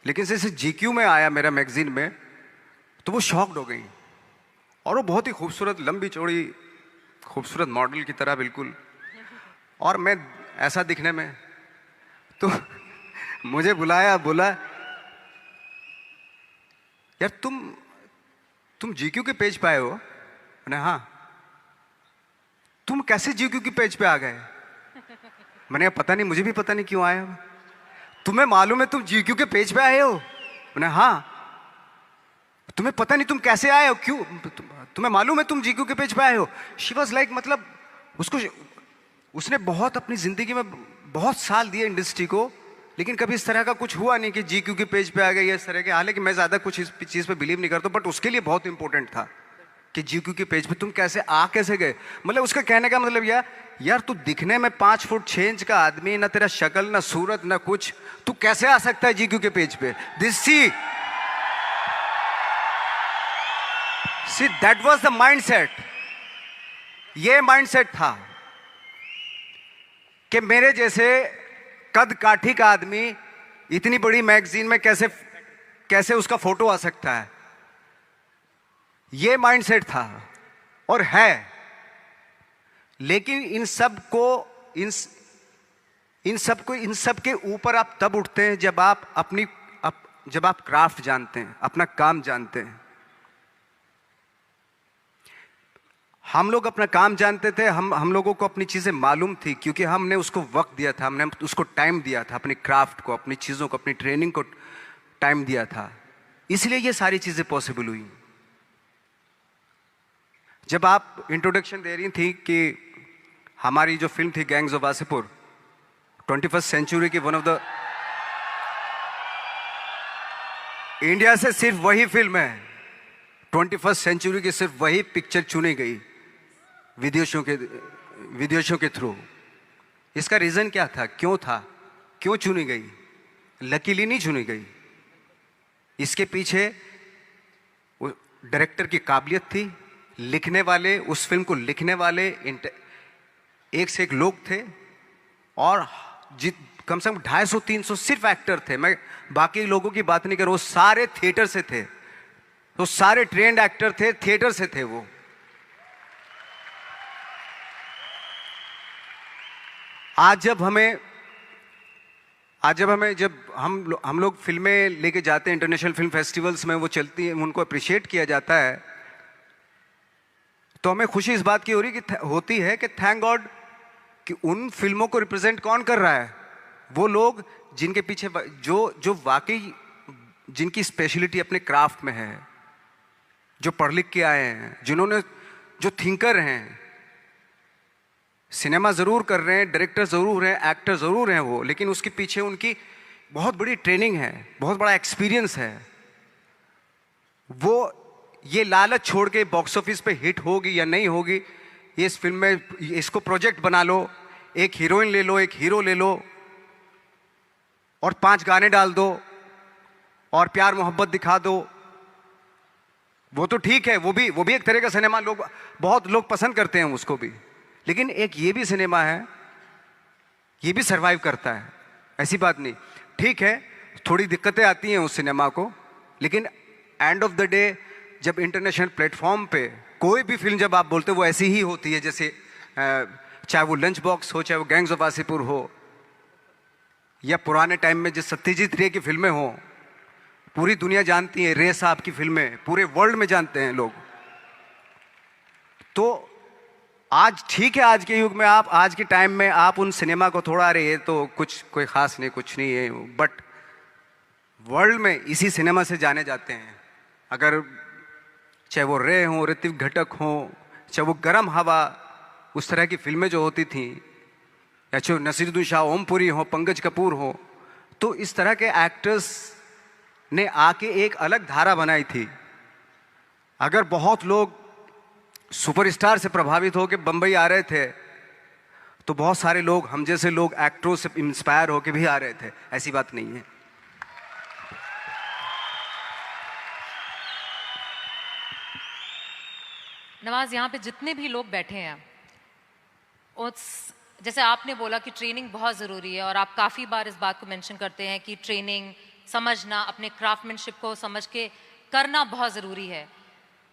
Speaker 1: लेकिन जैसे जीक्यू में आया मेरा मैगजीन में, तो वो शॉक्ड हो गई। और वो बहुत ही खूबसूरत, लंबी चौड़ी खूबसूरत मॉडल की तरह बिल्कुल, और मैं ऐसा दिखने में, तो मुझे बोला यार तुम जीक्यू के पेज पे आए हो? मैंने हाँ। तुम कैसे जीक्यू के पेज पे आ गए? मैंने पता नहीं, मुझे भी पता नहीं क्यों आया। तुम्हें मालूम है तुम जीक्यू के पेज पे आए हो? मैंने हाँ। तुम्हें पता नहीं तुम कैसे आए हो, क्यों? तुम्हें मालूम है तुम जीक्यू के पेज पे आए हो? शी वॉज लाइक, मतलब उसने बहुत अपनी जिंदगी में बहुत साल दिए इंडस्ट्री को, लेकिन कभी इस तरह का कुछ हुआ नहीं कि जीक्यू के पेज पे आ गए इस तरह के। हालांकि मैं ज़्यादा कुछ इस चीज़ पे बिलीव नहीं करता, बट उसके लिए बहुत इंपॉर्टेंट था कि जीक्यू के पेज पे तुम कैसे गए। मतलब उसका कहने का मतलब यार तू दिखने में 5 फुट 6 इंच का आदमी, ना तेरा शक्ल ना सूरत ना कुछ, तू कैसे आ सकता है जीक्यू के पेज पे? See that was the mindset. ये माइंडसेट था कि मेरे जैसे कद काठी का आदमी इतनी बड़ी मैगजीन में कैसे उसका फोटो आ सकता है। ये माइंडसेट था और है। लेकिन इन सब के ऊपर आप तब उठते हैं जब आप क्राफ्ट जानते हैं, अपना काम जानते हैं। हम लोग अपना काम जानते थे, हम लोगों को अपनी चीज़ें मालूम थी, क्योंकि हमने उसको वक्त दिया था, हमने उसको टाइम दिया था, अपनी क्राफ्ट को, अपनी चीज़ों को, अपनी ट्रेनिंग को टाइम दिया था। इसलिए ये सारी चीज़ें पॉसिबल हुई। जब आप इंट्रोडक्शन दे रही थी कि हमारी जो फिल्म थी gangs of Wasseypur, 21st century की वन ऑफ द इंडिया से सिर्फ वही फिल्म है, 21st सेंचुरी की सिर्फ वही पिक्चर चुनी गई विदेशों के थ्रू। इसका रीज़न क्या था, क्यों चुनी गई? लकीली नहीं चुनी गई। इसके पीछे डायरेक्टर की काबिलियत थी, लिखने वाले, उस फिल्म को लिखने वाले एक से एक लोग थे, और कम से कम 250-300 सिर्फ एक्टर थे। मैं बाकी लोगों की बात नहीं कर रहा हूँ, सारे थिएटर से थे, तो सारे ट्रेंड एक्टर थे, थिएटर से थे वो। आज जब हम लोग फिल्में लेके जाते हैं इंटरनेशनल फिल्म फेस्टिवल्स में, वो चलती हैं, उनको अप्रिशिएट किया जाता है, तो हमें खुशी इस बात की होती है कि थैंक गॉड कि उन फिल्मों को रिप्रेजेंट कौन कर रहा है? वो लोग जिनके पीछे जो वाकई जिनकी स्पेशलिटी अपने क्राफ्ट में है, जो पढ़ लिख के आए हैं, जो थिंकर हैं। सिनेमा ज़रूर कर रहे हैं, डायरेक्टर ज़रूर हैं, एक्टर ज़रूर हैं वो, लेकिन उसके पीछे उनकी बहुत बड़ी ट्रेनिंग है, बहुत बड़ा एक्सपीरियंस है। वो ये लालच छोड़ के बॉक्स ऑफिस पे हिट होगी या नहीं होगी, ये इस फिल्म में इसको प्रोजेक्ट बना लो, एक हीरोइन ले लो, एक हीरो ले लो, और 5 गाने डाल दो, और प्यार मोहब्बत दिखा दो। वो तो ठीक है, वो भी एक तरह का सिनेमा, बहुत लोग पसंद करते हैं उसको भी। लेकिन एक ये भी सिनेमा है, ये भी सरवाइव करता है, ऐसी बात नहीं। ठीक है, थोड़ी दिक्कतें आती हैं उस सिनेमा को, लेकिन एंड ऑफ द डे जब इंटरनेशनल प्लेटफॉर्म पे कोई भी फिल्म जब आप बोलते हो वो ऐसी ही होती है, जैसे चाहे वो लंच बॉक्स हो, चाहे वो गैंग्स ऑफ वासेपुर हो, या पुराने टाइम में जो सत्यजीत रे की फिल्में हो, पूरी दुनिया जानती है। रे साहब की फिल्में पूरे वर्ल्ड में जानते हैं लोग। तो आज ठीक है, आज के युग में आप, आज के टाइम में आप उन सिनेमा को थोड़ा, अरे ये तो कुछ कोई खास नहीं, कुछ नहीं है, बट वर्ल्ड में इसी सिनेमा से जाने जाते हैं। अगर चाहे वो रे हो, ऋत्विक घटक हो, चाहे वो गरम हवा, उस तरह की फिल्में जो होती थी, या चाहे नसीरुद्दीन शाह, ओमपुरी हो, पंकज कपूर हो, तो इस तरह के एक्टर्स ने आके एक अलग धारा बनाई थी। अगर बहुत लोग सुपरस्टार से प्रभावित होकर बंबई आ रहे थे, तो बहुत सारे लोग, हम जैसे लोग, एक्टरों से इंस्पायर होकर भी आ रहे थे। ऐसी बात नहीं है।
Speaker 2: नवाज, यहाँ पे जितने भी लोग बैठे हैं, जैसे आपने बोला कि ट्रेनिंग बहुत ज़रूरी है, और आप काफ़ी बार इस बात को मेंशन करते हैं कि ट्रेनिंग, समझना, अपने क्राफ्टमैनशिप को समझ के करना बहुत ज़रूरी है।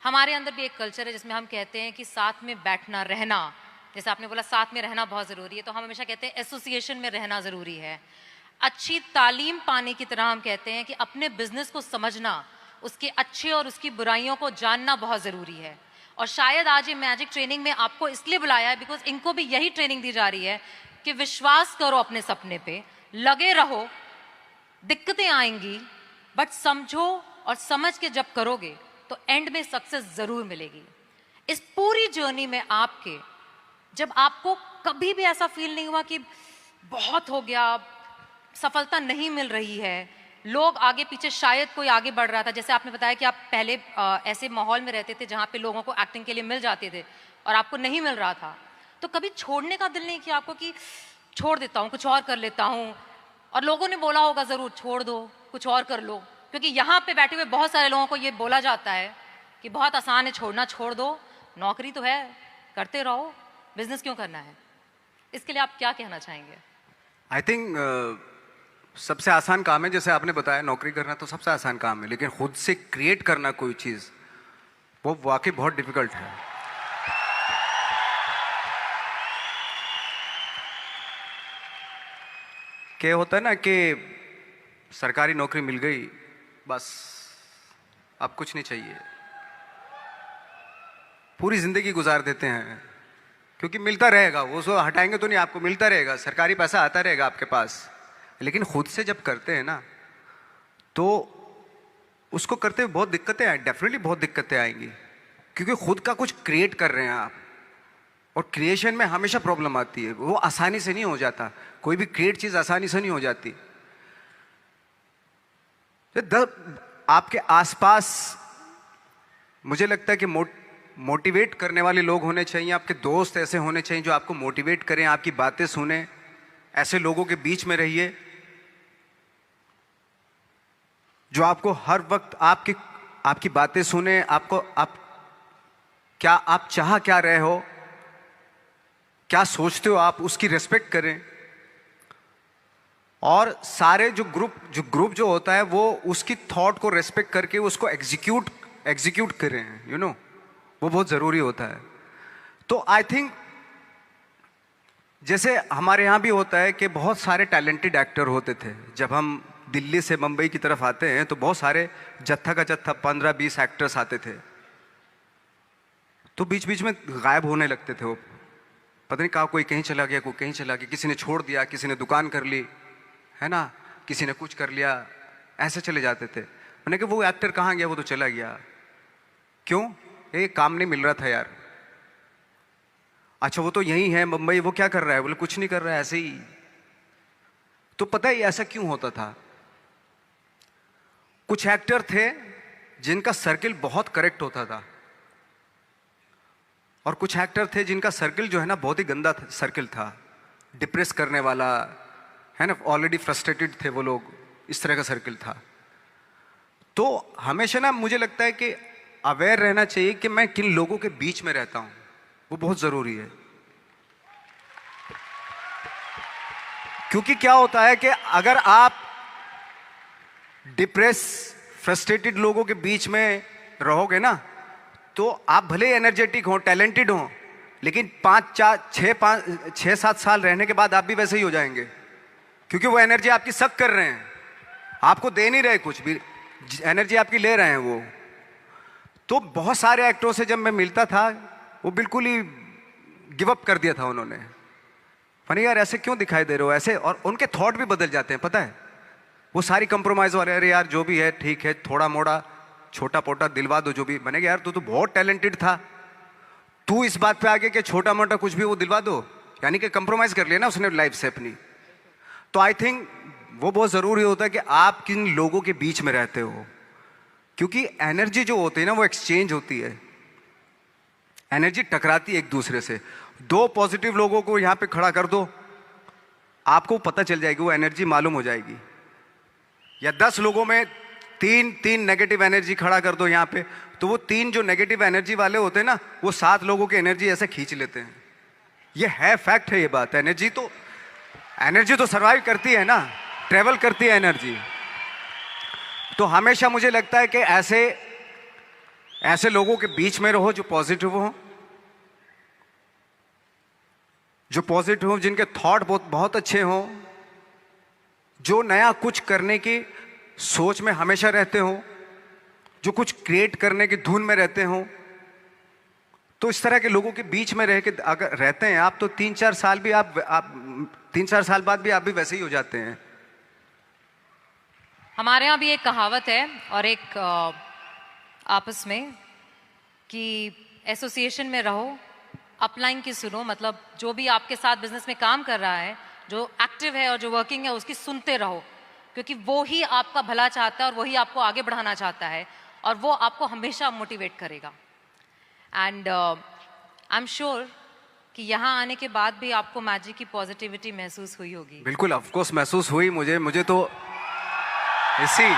Speaker 2: हमारे अंदर भी एक कल्चर है जिसमें हम कहते हैं कि साथ में बैठना, रहना, जैसे आपने बोला साथ में रहना बहुत ज़रूरी है, तो हम हमेशा कहते हैं एसोसिएशन में रहना ज़रूरी है। अच्छी तालीम पाने की तरह हम कहते हैं कि अपने बिजनेस को समझना, उसके अच्छे और उसकी बुराइयों को जानना बहुत ज़रूरी है। और शायद आज ये मैजिक ट्रेनिंग में आपको इसलिए बुलाया है बिकॉज इनको भी यही ट्रेनिंग दी जा रही है कि विश्वास करो अपने सपने पे, लगे रहो, दिक्कतें आएंगी, बट समझो और समझ के जब करोगे तो एंड में सक्सेस ज़रूर मिलेगी। इस पूरी जर्नी में आपके, जब आपको कभी भी ऐसा फील नहीं हुआ कि बहुत हो गया, सफलता नहीं मिल रही है, लोग आगे पीछे, शायद कोई आगे बढ़ रहा था, जैसे आपने बताया कि आप पहले ऐसे माहौल में रहते थे जहाँ पे लोगों को एक्टिंग के लिए मिल जाते थे और आपको नहीं मिल रहा था, तो कभी छोड़ने का दिल नहीं किया आपको कि छोड़ देता हूँ, कुछ और कर लेता हूँ? और लोगों ने बोला होगा ज़रूर, छोड़ दो, कुछ और कर लो, क्योंकि यहाँ पे बैठे हुए बहुत सारे लोगों को ये बोला जाता है कि बहुत आसान है छोड़ना, छोड़ दो, नौकरी तो है, करते रहो, बिजनेस क्यों करना है? इसके लिए आप क्या कहना चाहेंगे?
Speaker 1: आई थिंक सबसे आसान काम है, जैसे आपने बताया, नौकरी करना तो सबसे आसान काम है, लेकिन खुद से क्रिएट करना कोई चीज़, वो वाकई बहुत डिफिकल्ट है। क्या होता है ना कि सरकारी नौकरी मिल गई, बस अब कुछ नहीं चाहिए, पूरी जिंदगी गुजार देते हैं, क्योंकि मिलता रहेगा, वो सो हटाएंगे तो नहीं, आपको मिलता रहेगा, सरकारी पैसा आता रहेगा आपके पास। लेकिन खुद से जब करते हैं ना, तो उसको करते हुए बहुत दिक्कतें आए, डेफिनेटली बहुत दिक्कतें आएंगी, क्योंकि खुद का कुछ क्रिएट कर रहे हैं आप, और क्रिएशन में हमेशा प्रॉब्लम आती है, वो आसानी से नहीं हो जाता, कोई भी क्रिएट चीज़ आसानी से नहीं हो जाती। आपके आसपास मुझे लगता है कि मोटिवेट करने वाले लोग होने चाहिए, आपके दोस्त ऐसे होने चाहिए जो आपको मोटिवेट करें, आपकी बातें सुने, ऐसे लोगों के बीच में रहिए जो आपको हर वक्त आपकी बातें सुने, आप चाह क्या रहे हो, क्या सोचते हो आप, उसकी रेस्पेक्ट करें। और सारे जो ग्रुप जो होता है, वो उसकी थॉट को रेस्पेक्ट करके उसको एग्जीक्यूट करें, यू नो, वो बहुत ज़रूरी होता है। तो आई थिंक जैसे हमारे यहाँ भी होता है कि बहुत सारे टैलेंटेड एक्टर होते थे, जब हम दिल्ली से मुंबई की तरफ आते हैं तो बहुत सारे जत्था का जत्था 15-20 एक्टर्स आते थे, तो बीच बीच में गायब होने लगते थे वो, पता नहीं कहाँ, कोई कहीं चला गया, कोई कहीं चला गया, किसी ने छोड़ दिया, किसी ने दुकान कर ली, है ना, किसी ने कुछ कर लिया, ऐसे चले जाते थे। मैंने कहा वो एक्टर कहाँ गया, वो तो चला गया, क्यों? ये काम नहीं मिल रहा था यार। अच्छा वो तो यही है मुंबई, वो क्या कर रहा है? बोले कुछ नहीं कर रहा है, ऐसे ही। तो पता है ऐसा क्यों होता था? कुछ एक्टर थे जिनका सर्किल बहुत करेक्ट होता था, और कुछ एक्टर थे जिनका सर्किल जो है ना बहुत ही गंदा सर्किल था, डिप्रेस करने वाला, है ना, ऑलरेडी फ्रस्ट्रेटेड थे वो लोग, इस तरह का सर्किल था। तो हमेशा ना मुझे लगता है कि अवेयर रहना चाहिए कि मैं किन लोगों के बीच में रहता हूं, वो बहुत ज़रूरी है। क्योंकि क्या होता है कि अगर आप डिप्रेस फ्रस्ट्रेटेड लोगों के बीच में रहोगे ना, तो आप भले एनर्जेटिक हो, टैलेंटेड हो, लेकिन 5-7 साल रहने के बाद आप भी वैसे ही हो जाएंगे, क्योंकि वो एनर्जी आपकी सक कर रहे हैं, आपको दे नहीं रहे कुछ भी, एनर्जी आपकी ले रहे हैं वो। तो बहुत सारे एक्टरों से जब मैं मिलता था, वो बिल्कुल ही गिव अप कर दिया था उन्होंने। फनी यार ऐसे क्यों दिखाई दे रहे हो ऐसे, और उनके थॉट भी बदल जाते हैं, पता है, वो सारी कंप्रोमाइज वाले, अरे यार जो भी है ठीक है, थोड़ा मोड़ा छोटा पोटा दिलवा दो जो भी बनेगा, यार तू तो बहुत टैलेंटेड था, तू इस बात पे आगे कि छोटा मोटा कुछ भी वो दिलवा दो, यानी कि कंप्रोमाइज कर लिया ना उसने लाइफ से अपनी। तो आई थिंक वो बहुत ज़रूरी होता है कि आप किन लोगों के बीच में रहते हो, क्योंकि एनर्जी जो होती है ना वो एक्सचेंज होती है, एनर्जी टकराती है एक दूसरे से। 2 पॉजिटिव लोगों को यहाँ पे खड़ा कर दो, आपको पता चल जाएगी, वो एनर्जी मालूम हो जाएगी। या 10 लोगों में 3 नेगेटिव एनर्जी खड़ा कर दो यहाँ पे, तो वो 3 जो नेगेटिव एनर्जी वाले होते हैं ना, वो 7 लोगों की एनर्जी ऐसे खींच लेते हैं। ये है, फैक्ट है ये बात। एनर्जी तो सर्वाइव करती है ना, ट्रेवल करती है एनर्जी। तो हमेशा मुझे लगता है कि ऐसे लोगों के बीच में रहो जो पॉजिटिव हो, जिनके थॉट बहुत अच्छे हों, जो नया कुछ करने की सोच में हमेशा रहते हो, जो कुछ क्रिएट करने की धुन में रहते हो। तो इस तरह के लोगों के बीच में रह के अगर रहते हैं आप, तो 3-4 साल भी आप 3-4 साल बाद भी आप भी वैसे ही हो जाते हैं।
Speaker 2: हमारे यहाँ भी एक कहावत है और एक आपस में कि एसोसिएशन में रहो, अपलाइन की सुनो, मतलब जो भी आपके साथ बिजनेस में काम कर रहा है, जो एक्टिव है और जो वर्किंग है, उसकी सुनते रहो, क्योंकि वो ही आपका भला चाहता है और वही आपको आगे बढ़ाना चाहता है, और वो आपको हमेशा मोटिवेट करेगा। एंड आई एम श्योर कि यहाँ आने के बाद भी आपको मैजिक की पॉजिटिविटी महसूस हुई होगी।
Speaker 1: बिल्कुल, ऑफ कोर्स महसूस हुई मुझे तो इसी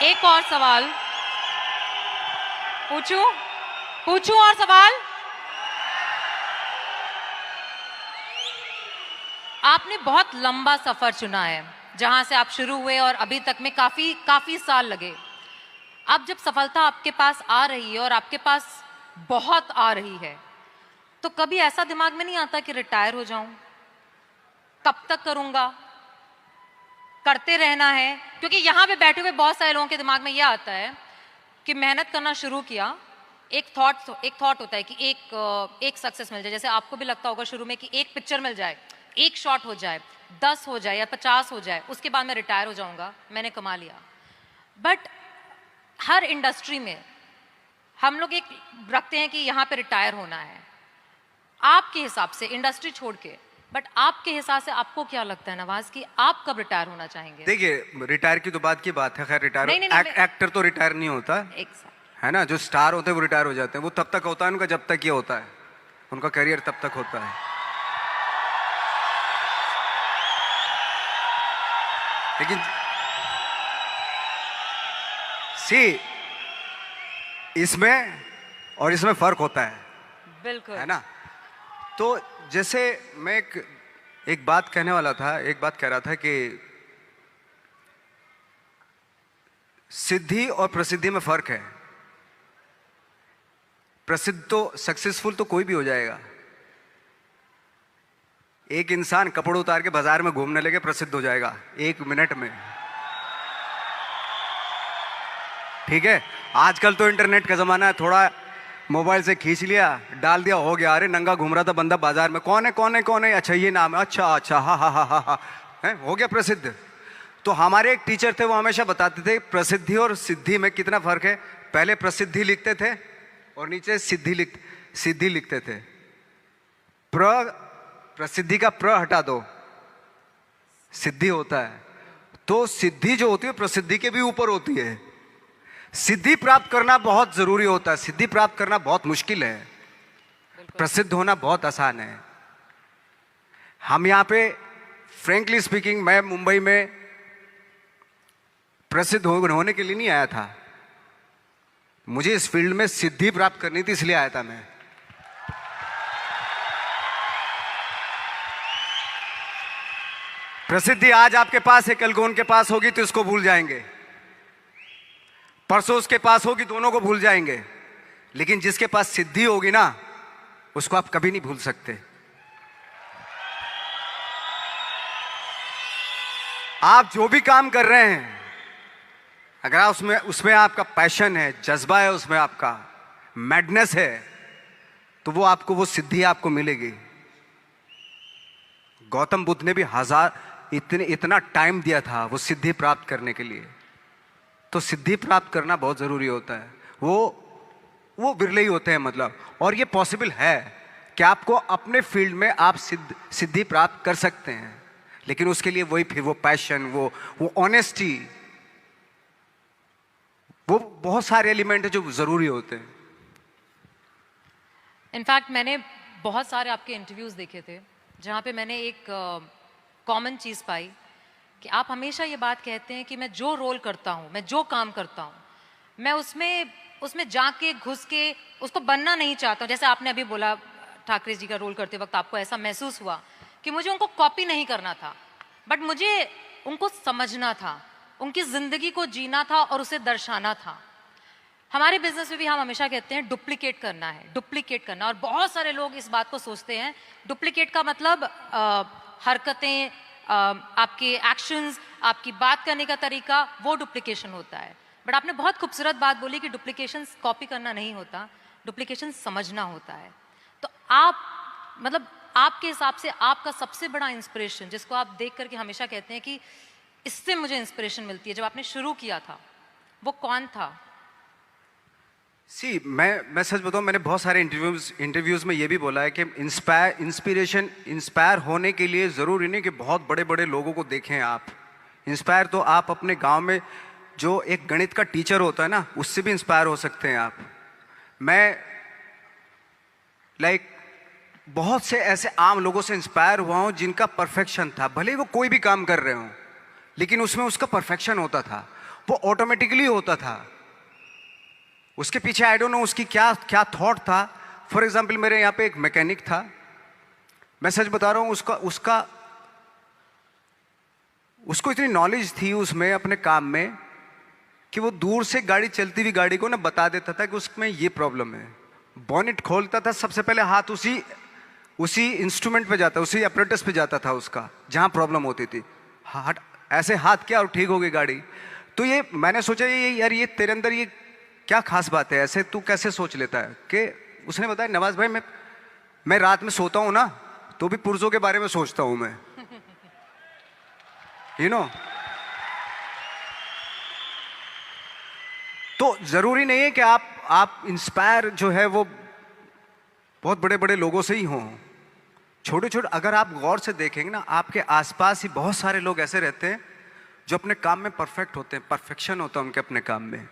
Speaker 2: एक और सवाल पूछूं और सवाल। आपने बहुत लंबा सफर चुना है, जहां से आप शुरू हुए और अभी तक में काफी साल लगे। अब जब सफलता आपके पास आ रही है और आपके पास बहुत आ रही है, तो कभी ऐसा दिमाग में नहीं आता कि रिटायर हो जाऊं, कब तक करूंगा, करते रहना है? क्योंकि यहाँ पे बैठे हुए बहुत सारे लोगों के दिमाग में यह आता है कि मेहनत करना शुरू किया, एक थॉट होता है कि एक सक्सेस मिल जाए, जैसे आपको भी लगता होगा शुरू में कि एक पिक्चर मिल जाए, एक शॉट हो जाए, 10 हो जाए या 50 हो जाए, उसके बाद मैं रिटायर हो जाऊंगा, मैंने कमा लिया। बट हर इंडस्ट्री में हम लोग एक रखते हैं कि यहाँ पे रिटायर होना है। आपके हिसाब से इंडस्ट्री छोड़ के, बट आपके हिसाब से आपको क्या लगता है नवाज कि आप कब रिटायर होना चाहेंगे?
Speaker 1: देखिए, रिटायर की तो बात की बात है, खैर रिटायर एक्टर तो रिटायर नहीं होता है ना, जो स्टार होते हैं वो रिटायर हो जाते हैं, वो तब तक होता है उनका जब तक ये होता है, उनका करियर तब तक होता है। लेकिन इसमें और इसमें फर्क होता है,
Speaker 2: बिल्कुल,
Speaker 1: है ना। तो जैसे मैं एक बात कहने वाला था, एक बात कह रहा था कि सिद्धि और प्रसिद्धि में फर्क है। प्रसिद्ध तो सक्सेसफुल तो कोई भी हो जाएगा। एक इंसान कपड़े उतार के बाजार में घूमने लगे प्रसिद्ध हो जाएगा 1 मिनट में, ठीक है। आजकल तो इंटरनेट का जमाना है, थोड़ा मोबाइल से खींच लिया, डाल दिया, हो गया। अरे नंगा घूम रहा था बंदा बाजार में, कौन है, अच्छा ये नाम है, अच्छा हा है, हो गया प्रसिद्ध। तो हमारे एक टीचर थे, वो हमेशा बताते थे प्रसिद्धि और सिद्धि में कितना फर्क है। पहले प्रसिद्धि लिखते थे और नीचे सिद्धि लिखते थे। प्रसिद्धि का प्र हटा दो, सिद्धि होता है। तो सिद्धि जो होती है प्रसिद्धि के भी ऊपर होती है। सिद्धि प्राप्त करना बहुत जरूरी होता है, सिद्धि प्राप्त करना बहुत मुश्किल है। प्रसिद्ध होना बहुत आसान है। हम यहाँ पे फ्रेंकली स्पीकिंग, मैं मुंबई में प्रसिद्ध होने के लिए नहीं आया था। मुझे इस फील्ड में सिद्धि प्राप्त करनी थी, इसलिए आया था मैं। प्रसिद्धि आज आपके पास है, कल को उनके पास होगी तो इसको भूल जाएंगे, परसों उसके पास होगी, दोनों को भूल जाएंगे। लेकिन जिसके पास सिद्धि होगी ना, उसको आप कभी नहीं भूल सकते। आप जो भी काम कर रहे हैं, अगर आप उसमें आपका पैशन है, जज्बा है, उसमें आपका मैडनेस है, तो वो आपको, वो सिद्धि आपको मिलेगी। गौतम बुद्ध ने भी इतना टाइम दिया था वो सिद्धि प्राप्त करने के लिए। तो सिद्धि प्राप्त करना बहुत जरूरी होता है। वो बिरले ही होते हैं, मतलब। और ये पॉसिबल है कि आपको अपने फील्ड में आप सिद्धि प्राप्त कर सकते हैं, लेकिन उसके लिए वही फिर वो पैशन, वो ऑनेस्टी, वो बहुत सारे एलिमेंट है जो जरूरी होते हैं।
Speaker 2: इनफैक्ट मैंने बहुत सारे आपके इंटरव्यूज देखे थे जहाँ पे मैंने एक कॉमन चीज़ पाई कि आप हमेशा ये बात कहते हैं कि मैं जो रोल करता हूँ, मैं जो काम करता हूँ, मैं उसमें जाके घुस के उसको बनना नहीं चाहता हूँ। जैसे आपने अभी बोला, ठाकरे जी का रोल करते वक्त आपको ऐसा महसूस हुआ कि मुझे उनको कॉपी नहीं करना था, बट मुझे उनको समझना था, उनकी ज़िंदगी को जीना था और उसे दर्शाना था। हमारे बिजनेस में भी हम हमेशा कहते हैं डुप्लीकेट करना है, डुप्लीकेट करना। और बहुत सारे लोग इस बात को सोचते हैं, डुप्लीकेट का मतलब हरकतें, आपके एक्शंस, आपकी बात करने का तरीका, वो डुप्लीकेशन होता है। बट आपने बहुत खूबसूरत बात बोली कि डुप्लीकेशन कॉपी करना नहीं होता, डुप्लीकेशन समझना होता है। तो आप, मतलब आपके हिसाब से आपका सबसे बड़ा इंस्पिरेशन, जिसको आप देख करके हमेशा कहते हैं कि इससे मुझे इंस्पिरेशन मिलती है, जब आपने शुरू किया था, वो कौन था?
Speaker 1: मैं सच बताऊं, मैंने बहुत सारे इंटरव्यूज में ये भी बोला है कि इंस्पायर होने के लिए ज़रूरी नहीं कि बहुत बड़े बड़े लोगों को देखें आप। इंस्पायर तो आप अपने गांव में जो एक गणित का टीचर होता है ना, उससे भी इंस्पायर हो सकते हैं आप। मैं बहुत से ऐसे आम लोगों से इंस्पायर हुआ हूं जिनका परफेक्शन था, भले ही वो कोई भी काम कर रहे हो, लेकिन उसमें उसका परफेक्शन होता था, वो ऑटोमेटिकली होता था। उसके पीछे आई डोंट नो उसकी क्या क्या थॉट था। फॉर एग्जाम्पल, मेरे यहाँ पे एक मैकेनिक था, मैं सच बता रहा हूँ, उसको इतनी नॉलेज थी उसमें, अपने काम में, कि वो दूर से गाड़ी चलती हुई गाड़ी को ना बता देता था कि उसमें ये प्रॉब्लम है। बॉनेट खोलता था, सबसे पहले हाथ उसी इंस्ट्रूमेंट पे जाता, उसी अपरेटस पे जाता था उसका, जहाँ प्रॉब्लम होती थी। ऐसे हाथ किया और ठीक हो गई गाड़ी। तो ये मैंने सोचा, यार ये तेरे अंदर ये क्या खास बात है, ऐसे तू कैसे सोच लेता है? कि उसने बताया, नवाज भाई, मैं रात में सोता हूं ना, तो भी पुर्जों के बारे में सोचता हूं मैं, यू नो। तो जरूरी नहीं है कि आप इंस्पायर जो है वो बहुत बड़े बड़े लोगों से ही हों। छोटे छोटे, अगर आप गौर से देखेंगे ना, आपके आसपास ही बहुत सारे लोग ऐसे रहते हैं जो अपने काम में परफेक्ट होते हैं, परफेक्शन होता है उनके अपने काम में।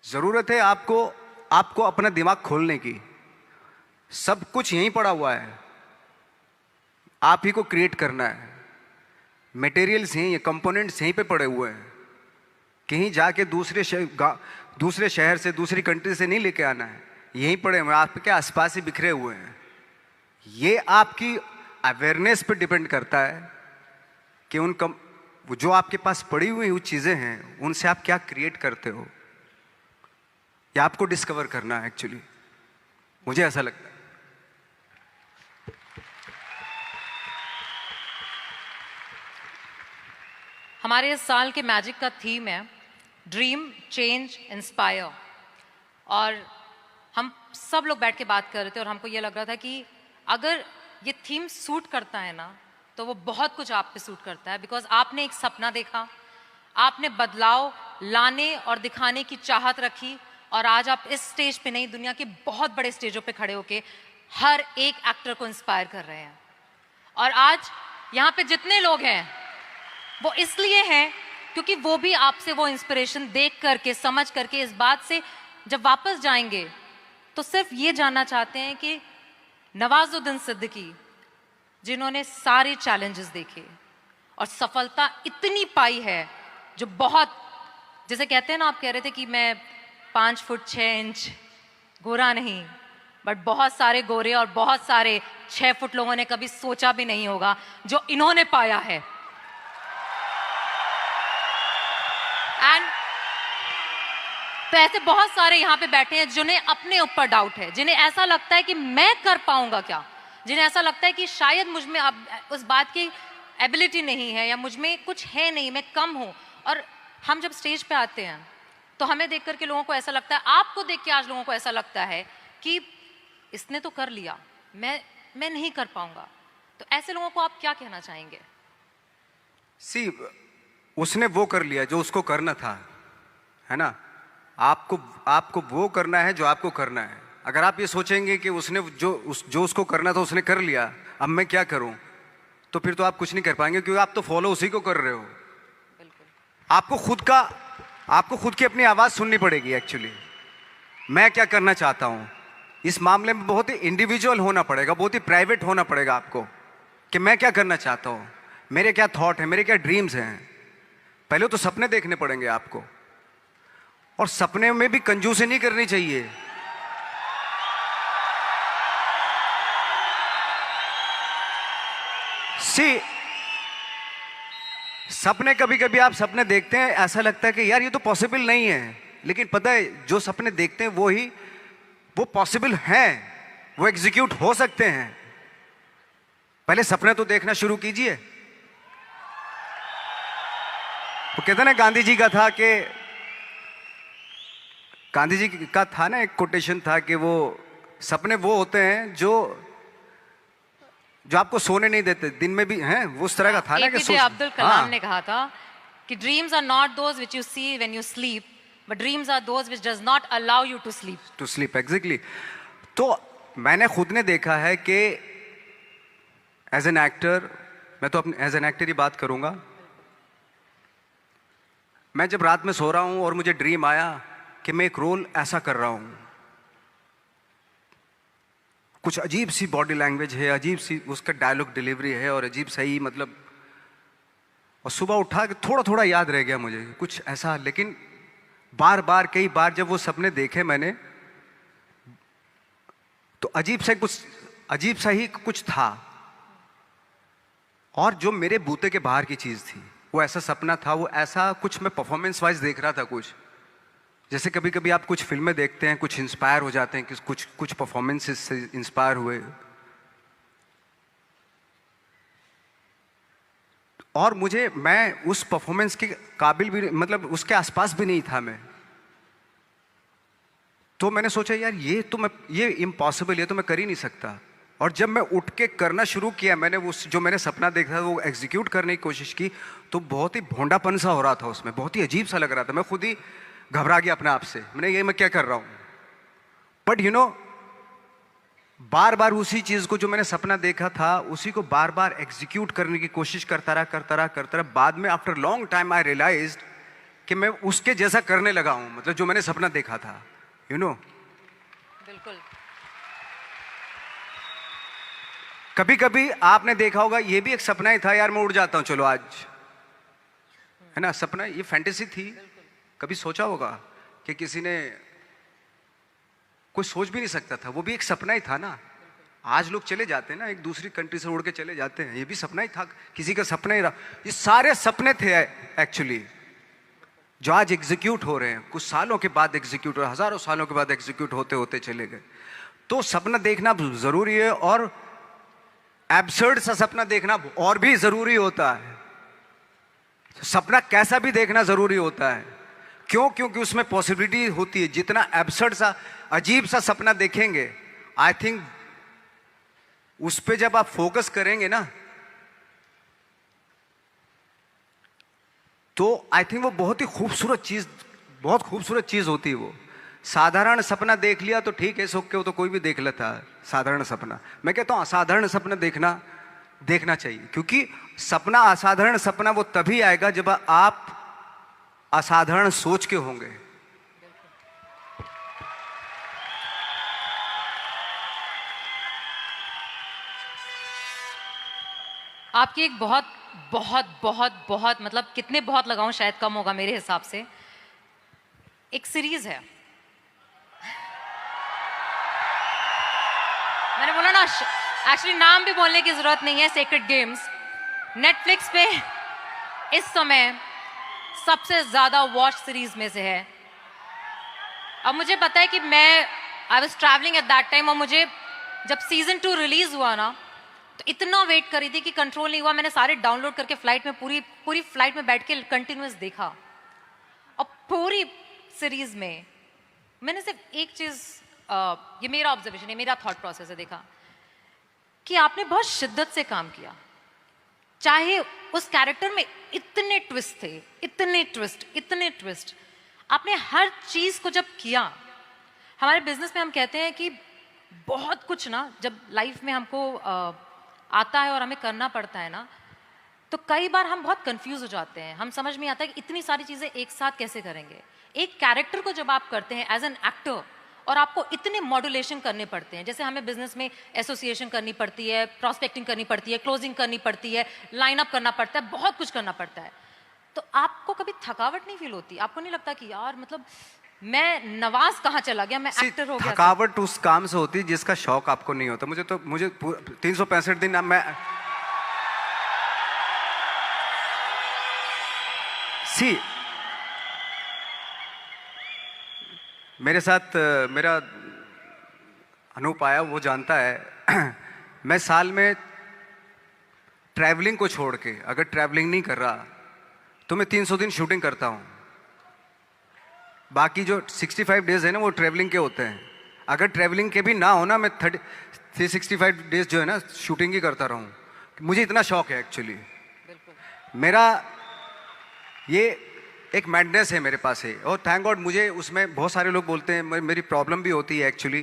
Speaker 1: जरूरत है आपको अपना दिमाग खोलने की। सब कुछ यहीं पड़ा हुआ है, आप ही को क्रिएट करना है। मटेरियल्स यहीं, कंपोनेंट्स यहीं पे पड़े हुए हैं। कहीं जाके दूसरे शहर से, दूसरी कंट्री से नहीं लेके आना है, यहीं पड़े हुए, आपके आसपास ही बिखरे हुए हैं। ये आपकी अवेयरनेस पे डिपेंड करता है कि जो आपके पास पड़ी हुई चीजें हैं, उनसे आप क्या क्रिएट करते हो, या आपको डिस्कवर करना है। एक्चुअली मुझे ऐसा लगता है।
Speaker 2: हमारे इस साल के मैजिक का थीम है ड्रीम, चेंज, इंस्पायर। और हम सब लोग बैठ के बात कर रहे थे और हमको ये लग रहा था कि अगर ये थीम सूट करता है ना, तो वो बहुत कुछ आप पे सूट करता है। बिकॉज आपने एक सपना देखा, आपने बदलाव लाने और दिखाने की चाहत रखी, और आज आप इस स्टेज पे नहीं, दुनिया के बहुत बड़े स्टेजों पे खड़े होके हर एक एक्टर को इंस्पायर कर रहे हैं। और आज यहाँ पे जितने लोग हैं वो इसलिए हैं क्योंकि वो भी आपसे वो इंस्पिरेशन देख करके, समझ करके, इस बात से जब वापस जाएंगे तो सिर्फ ये जानना चाहते हैं कि नवाजुद्दीन सिद्दीकी, जिन्होंने सारे चैलेंजेस देखे और सफलता इतनी पाई है, जो बहुत, जैसे कहते हैं ना, आप कह रहे थे कि मैं 5 फुट 6 इंच गोरा नहीं, बट बहुत सारे गोरे और बहुत सारे 6 फुट लोगों ने कभी सोचा भी नहीं होगा जो इन्होंने पाया है। एंड तो ऐसे बहुत सारे यहाँ पे बैठे हैं जिन्हें अपने ऊपर डाउट है, जिन्हें ऐसा लगता है कि मैं कर पाऊंगा क्या, जिन्हें ऐसा लगता है कि शायद मुझ में अब उस बात की एबिलिटी नहीं है या मुझ में कुछ है नहीं, मैं कम हूँ। और हम जब स्टेज पे आते हैं तो हमें देख करके लोगों को ऐसा लगता है, आपको देख के आज लोगों को ऐसा लगता है कि इसने तो कर लिया, मैं नहीं कर पाऊंगा। तो ऐसे लोगों को आप क्या कहना चाहेंगे?
Speaker 1: सी, उसने वो कर लिया जो उसको करना था, है ना। आपको वो करना है जो आपको करना है। अगर आप ये सोचेंगे कि उसने जो उसको करना था उसने कर लिया, अब मैं क्या करूं, तो फिर तो आप कुछ नहीं कर पाएंगे, क्योंकि आप तो फॉलो उसी को कर रहे हो। आपको खुद की अपनी आवाज़ सुननी पड़ेगी। एक्चुअली मैं क्या करना चाहता हूं, इस मामले में बहुत ही इंडिविजुअल होना पड़ेगा, बहुत ही प्राइवेट होना पड़ेगा आपको, कि मैं क्या करना चाहता हूं, मेरे क्या थॉट है, मेरे क्या ड्रीम्स हैं। पहले तो सपने देखने पड़ेंगे आपको, और सपने में भी कंजूसी नहीं करनी चाहिए। सपने, कभी कभी आप सपने देखते हैं, ऐसा लगता है कि यार ये तो पॉसिबल नहीं है, लेकिन पता है जो सपने देखते हैं वो पॉसिबल हैं, वो एग्जीक्यूट हो सकते हैं। पहले सपने तो देखना शुरू कीजिए। तो कहते ना, गांधी जी का था ना, एक कोटेशन था कि वो सपने वो होते हैं जो आपको सोने नहीं देते, दिन में भी हैं, वो उस तरह का था ना कि
Speaker 2: एपीजे अब्दुल कलाम ने कहा था कि dreams are not those which you see when you sleep, but dreams are those which does not allow you to sleep.
Speaker 1: Exactly. तो मैंने खुद ने देखा है कि एज एन एक्टर, मैं तो अपने एज एन एक्टर ही बात करूंगा, मैं जब रात में सो रहा हूं और मुझे ड्रीम आया कि मैं एक रोल ऐसा कर रहा हूं, कुछ अजीब सी बॉडी लैंग्वेज है, अजीब सी उसका डायलॉग डिलीवरी है, और अजीब सही मतलब, और सुबह उठा के थोड़ा थोड़ा याद रह गया मुझे कुछ ऐसा। लेकिन बार बार कई बार जब वो सपने देखे मैंने, तो अजीब सा ही कुछ था, और जो मेरे बूते के बाहर की चीज थी, वो ऐसा सपना था, वो ऐसा कुछ मैं परफॉर्मेंस वाइज देख रहा था। कुछ जैसे कभी कभी आप कुछ फिल्में देखते हैं, कुछ इंस्पायर हो जाते हैं, कि कुछ परफॉर्मेंसेस से इंस्पायर हुए, और मैं उस परफॉर्मेंस के काबिल भी, मतलब उसके आसपास भी नहीं था मैं। तो मैंने सोचा यार ये इम्पॉसिबल, ये तो मैं कर ही नहीं सकता। और जब मैं उठ के करना शुरू किया, मैंने जो मैंने सपना देखा था वो एग्जीक्यूट करने की कोशिश की, तो बहुत ही भोंडापन सा हो रहा था उसमें, बहुत ही अजीब सा लग रहा था। मैं खुद ही घबरा गया अपने आप से, मैं क्या कर रहा हूं। बट बार बार उसी चीज को, जो मैंने सपना देखा था, उसी को बार बार एग्जीक्यूट करने की कोशिश करता रहा। बाद में after long time I realised कि मैं उसके जैसा करने लगा हूं, मतलब जो मैंने सपना देखा था।
Speaker 2: बिल्कुल।
Speaker 1: कभी कभी आपने देखा होगा, ये भी एक सपना ही था, यार मैं उड़ जाता हूं चलो आज, है ना। सपना, ये फैंटेसी थी। कभी सोचा होगा कि किसी ने, कोई सोच भी नहीं सकता था, वो भी एक सपना ही था ना। आज लोग चले जाते हैं ना, एक दूसरी कंट्री से उड़ के चले जाते हैं, ये भी सपना ही था, किसी का सपना ही रहा। ये सारे सपने थे एक्चुअली, जो आज एग्जीक्यूट हो रहे हैं, कुछ सालों के बाद एग्जीक्यूट हो रहे हैं, हजारों सालों के बाद एग्जीक्यूट होते होते चले गए। तो सपना देखना जरूरी है, और एब्सर्ड सा सपना देखना और भी जरूरी होता है। सपना कैसा भी देखना जरूरी होता है। क्यों? क्योंकि उसमें पॉसिबिलिटी होती है। जितना एब्सर्ड सा, अजीब सा सपना देखेंगे, आई थिंक उस पे जब आप फोकस करेंगे ना, तो आई थिंक वो बहुत खूबसूरत चीज होती है। वो साधारण सपना देख लिया तो ठीक है, सो के वो तो कोई भी देख लेता है साधारण सपना। मैं कहता हूं असाधारण सपना देखना चाहिए, क्योंकि सपना, असाधारण सपना वो तभी आएगा जब आप असाधारण सोच के होंगे।
Speaker 2: आपकी एक बहुत बहुत बहुत बहुत मतलब कितने बहुत लगाऊं शायद कम होगा मेरे हिसाब से, एक सीरीज है, मैंने बोला ना, एक्चुअली नाम भी बोलने की जरूरत नहीं है, सेक्रेड गेम्स। नेटफ्लिक्स पे इस समय सबसे ज्यादा वॉच सीरीज में से है। अब मुझे पता है कि मैं I was travelling at that time, और मुझे जब सीजन 2 रिलीज हुआ ना तो इतना वेट कर रही थी कि कंट्रोल नहीं हुआ। मैंने सारे डाउनलोड करके फ्लाइट में पूरी पूरी फ्लाइट में बैठ के कंटिन्यूस देखा। और पूरी सीरीज में मैंने सिर्फ एक चीज, ये मेरा ऑब्जर्वेशन है, मेरा थॉट प्रोसेस है, देखा कि आपने बहुत शिद्दत से काम किया। चाहे उस कैरेक्टर में इतने ट्विस्ट थे, इतने ट्विस्ट, इतने ट्विस्ट, आपने हर चीज को जब किया। हमारे बिजनेस में हम कहते हैं कि बहुत कुछ ना जब लाइफ में हमको आता है और हमें करना पड़ता है ना, तो कई बार हम बहुत कंफ्यूज हो जाते हैं। हम समझ में आता है कि इतनी सारी चीजें एक साथ कैसे करेंगे। एक कैरेक्टर को जब आप करते हैं एज एन एक्टर, और आपको इतने मॉड्यूलेशन करने पड़ते हैं, जैसे हमें बिजनेस में एसोसिएशन करनी पड़ती है, प्रॉस्पेक्टिंग करनी पड़ती है, क्लोजिंग करनी पड़ती है, लाइन अप करना पड़ता है, बहुत कुछ करना पड़ता है। तो आपको कभी थकावट नहीं फील होती? आपको नहीं लगता कि यार मतलब मैं नवाज कहाँ चला गया, मैं एक्टर हो गया?
Speaker 1: थकावट उस काम से होती है जिसका शौक आपको नहीं होता। मुझे 365 दिन मैं सी मेरे साथ मेरा अनूप आया, वो जानता है मैं साल में ट्रैवलिंग को छोड़ के, अगर ट्रैवलिंग नहीं कर रहा तो मैं 300 दिन शूटिंग करता हूँ। बाकी जो 65 डेज है ना वो ट्रैवलिंग के होते हैं। अगर ट्रैवलिंग के भी ना हो ना, मैं 365 डेज जो है ना शूटिंग ही करता रहूँ। मुझे इतना शौक है एक्चुअली। मेरा ये एक मैडनेस है मेरे पास है, और थैंक गॉड मुझे उसमें बहुत सारे लोग बोलते हैं, मेरी प्रॉब्लम भी होती है एक्चुअली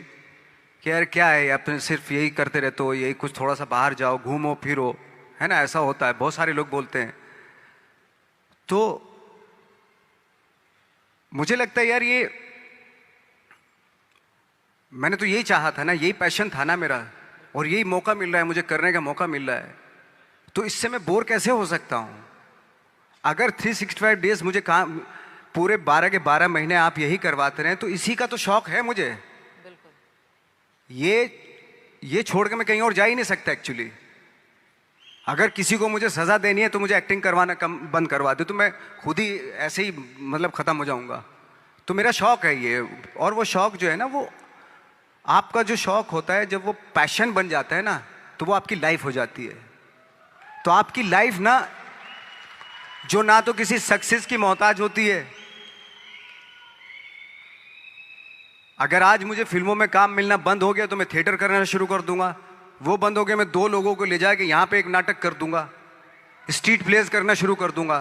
Speaker 1: कि यार क्या है, आप सिर्फ यही करते रहते हो, यही कुछ थोड़ा सा बाहर जाओ, घूमो फिरो, है ना, ऐसा होता है, बहुत सारे लोग बोलते हैं। तो मुझे लगता है यार ये मैंने तो यही चाहा था ना, यही पैशन था ना मेरा, और यही मौका मिल रहा है मुझे, करने का मौका मिल रहा है, तो इससे मैं बोर कैसे हो सकता हूँ? अगर 365 डेज मुझे काम, पूरे 12 के 12 महीने आप यही करवाते रहे, तो इसी का तो शौक है मुझे। ये छोड़ के मैं कहीं और जा ही नहीं सकता एक्चुअली। अगर किसी को मुझे सजा देनी है तो मुझे एक्टिंग करवाना कम बंद करवा दे, तो मैं खुद ही ऐसे ही मतलब खत्म हो जाऊंगा। तो मेरा शौक है ये, और वो शौक जो है ना, वो आपका जो शौक होता है जब वो पैशन बन जाता है ना, तो वो आपकी लाइफ हो जाती है। तो आपकी लाइफ ना, जो ना तो किसी सक्सेस की मोहताज होती है। अगर आज मुझे फिल्मों में काम मिलना बंद हो गया तो मैं थिएटर करना शुरू कर दूंगा। वो बंद हो गया, मैं 2 लोगों को ले जाके यहां पे एक नाटक कर दूंगा, स्ट्रीट प्लेस करना शुरू कर दूंगा,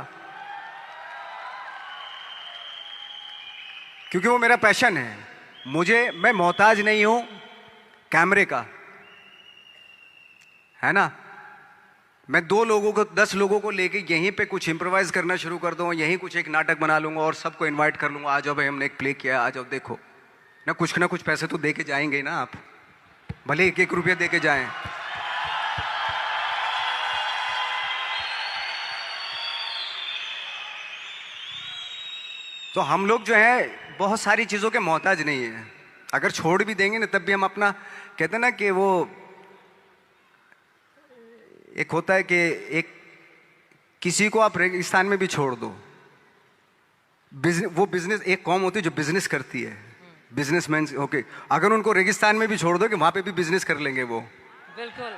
Speaker 1: क्योंकि वो मेरा पैशन है। मैं मोहताज नहीं हूं कैमरे का, है ना। मैं 2 लोगों को 10 लोगों को लेके यहीं पे कुछ इम्प्रोवाइज करना शुरू कर दूंगा, यहीं कुछ एक नाटक बना लूंगा और सबको इनवाइट कर लूंगा, आ जाओ भाई हमने एक प्ले किया, आ जाओ देखो ना कुछ पैसे तो दे के जाएंगे ना आप, भले 1-1 रुपया दे के जाएं। तो हम लोग जो है बहुत सारी चीज़ों के मोहताज नहीं है। अगर छोड़ भी देंगे ना तब भी हम अपना, कहते हैं ना कि वो एक होता है कि एक किसी को आप रेगिस्तान में भी छोड़ दो, वो बिजनेस, एक कौम होती है जो बिजनेस करती है, बिजनेसमैन, ओके, अगर उनको रेगिस्तान में भी छोड़ दो कि वहां पे भी बिजनेस कर लेंगे वो।
Speaker 2: बिल्कुल,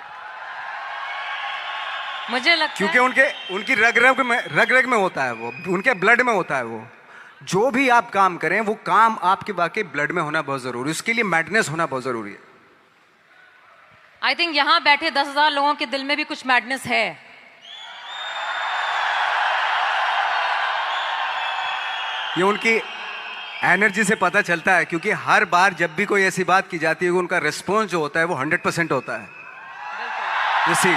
Speaker 2: मुझे लगता है
Speaker 1: क्योंकि उनकी रग रग में होता है वो, उनके ब्लड में होता है वो। जो भी आप काम करें वो काम आपके वाकई ब्लड में होना बहुत जरूरी है, उसके लिए मैडनेस होना बहुत जरूरी है।
Speaker 2: आई थिंक यहां बैठे 10,000 लोगों के दिल में भी कुछ मैडनेस है।
Speaker 1: ये उनकी एनर्जी से पता चलता है, क्योंकि हर बार जब भी कोई ऐसी बात की जाती है उनका रिस्पॉन्स जो होता है वो 100% होता है। इसी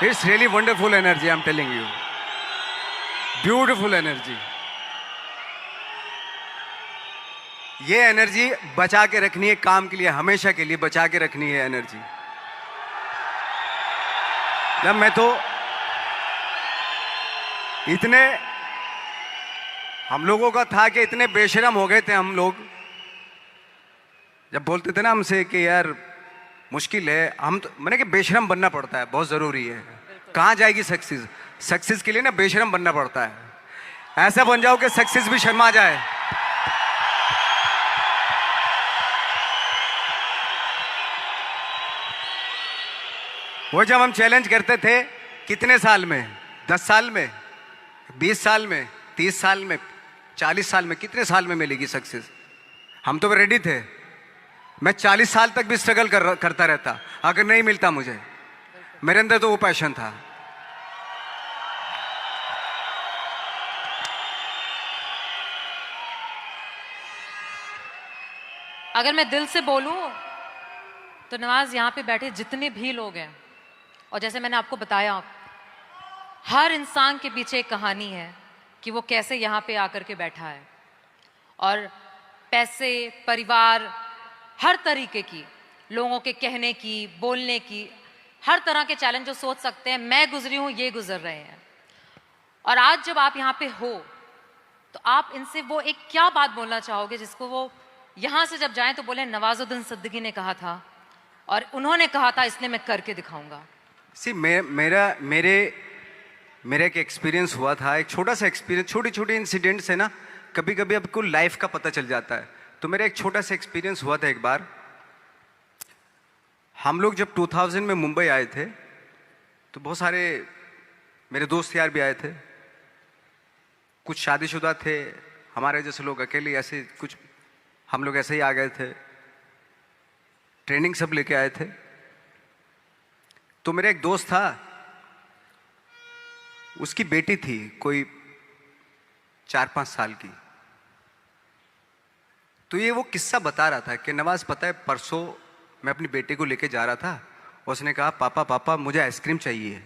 Speaker 1: it's really wonderful energy, I am telling you, beautiful energy. ये एनर्जी बचा के रखनी है काम के लिए, हमेशा के लिए बचा के रखनी है एनर्जी। जब मैं तो इतने हम लोगों का था कि इतने बेशरम हो गए थे हम लोग, जब बोलते थे ना हमसे कि यार मुश्किल है, हम तो मैंने कि बेशरम बनना पड़ता है, बहुत ज़रूरी है। कहाँ जाएगी सक्सेस? सक्सेस के लिए ना बेशरम बनना पड़ता है। ऐसा बन जाओ कि सक्सेस भी शर्मा जाए। वो जब हम चैलेंज करते थे, कितने साल में, 10 साल में, 20 साल में, 30 साल में, 40 साल में, कितने साल में मिलेगी सक्सेस? हम तो रेडी थे। मैं 40 साल तक भी स्ट्रगल करता रहता अगर नहीं मिलता मुझे। मेरे अंदर तो वो पैशन था।
Speaker 2: अगर मैं दिल से बोलूं तो नवाज, यहाँ पे बैठे जितने भी लोग हैं, और जैसे मैंने आपको बताया, हर इंसान के पीछे एक कहानी है कि वो कैसे यहाँ पे आकर के बैठा है। और पैसे, परिवार, हर तरीके की, लोगों के कहने की, बोलने की, हर तरह के चैलेंज जो सोच सकते हैं, मैं गुजरी हूँ, ये गुजर रहे हैं। और आज जब आप यहाँ पे हो तो आप इनसे वो एक क्या बात बोलना चाहोगे जिसको वो यहाँ से जब जाएं तो बोले नवाजुद्दीन सिद्दीकी ने कहा था और उन्होंने कहा था, इसलिए मैं करके दिखाऊंगा।
Speaker 1: मेरा एक एक्सपीरियंस हुआ था, एक छोटा सा एक्सपीरियंस, छोटी छोटी इंसिडेंट्स है ना, कभी कभी आपको लाइफ का पता चल जाता है। तो मेरा एक छोटा सा एक्सपीरियंस हुआ था। एक बार हम लोग जब 2000 में मुंबई आए थे तो बहुत सारे मेरे दोस्त यार भी आए थे, कुछ शादीशुदा थे, हमारे जैसे लोग अकेले, ऐसे कुछ हम लोग ऐसे ही आ गए थे, ट्रेनिंग सब लेके आए थे। तो मेरा एक दोस्त था, उसकी बेटी थी कोई 4-5 साल की। तो ये वो किस्सा बता रहा था कि नवाज, पता है परसों मैं अपनी बेटी को लेके जा रहा था, उसने कहा पापा पापा मुझे आइसक्रीम चाहिए,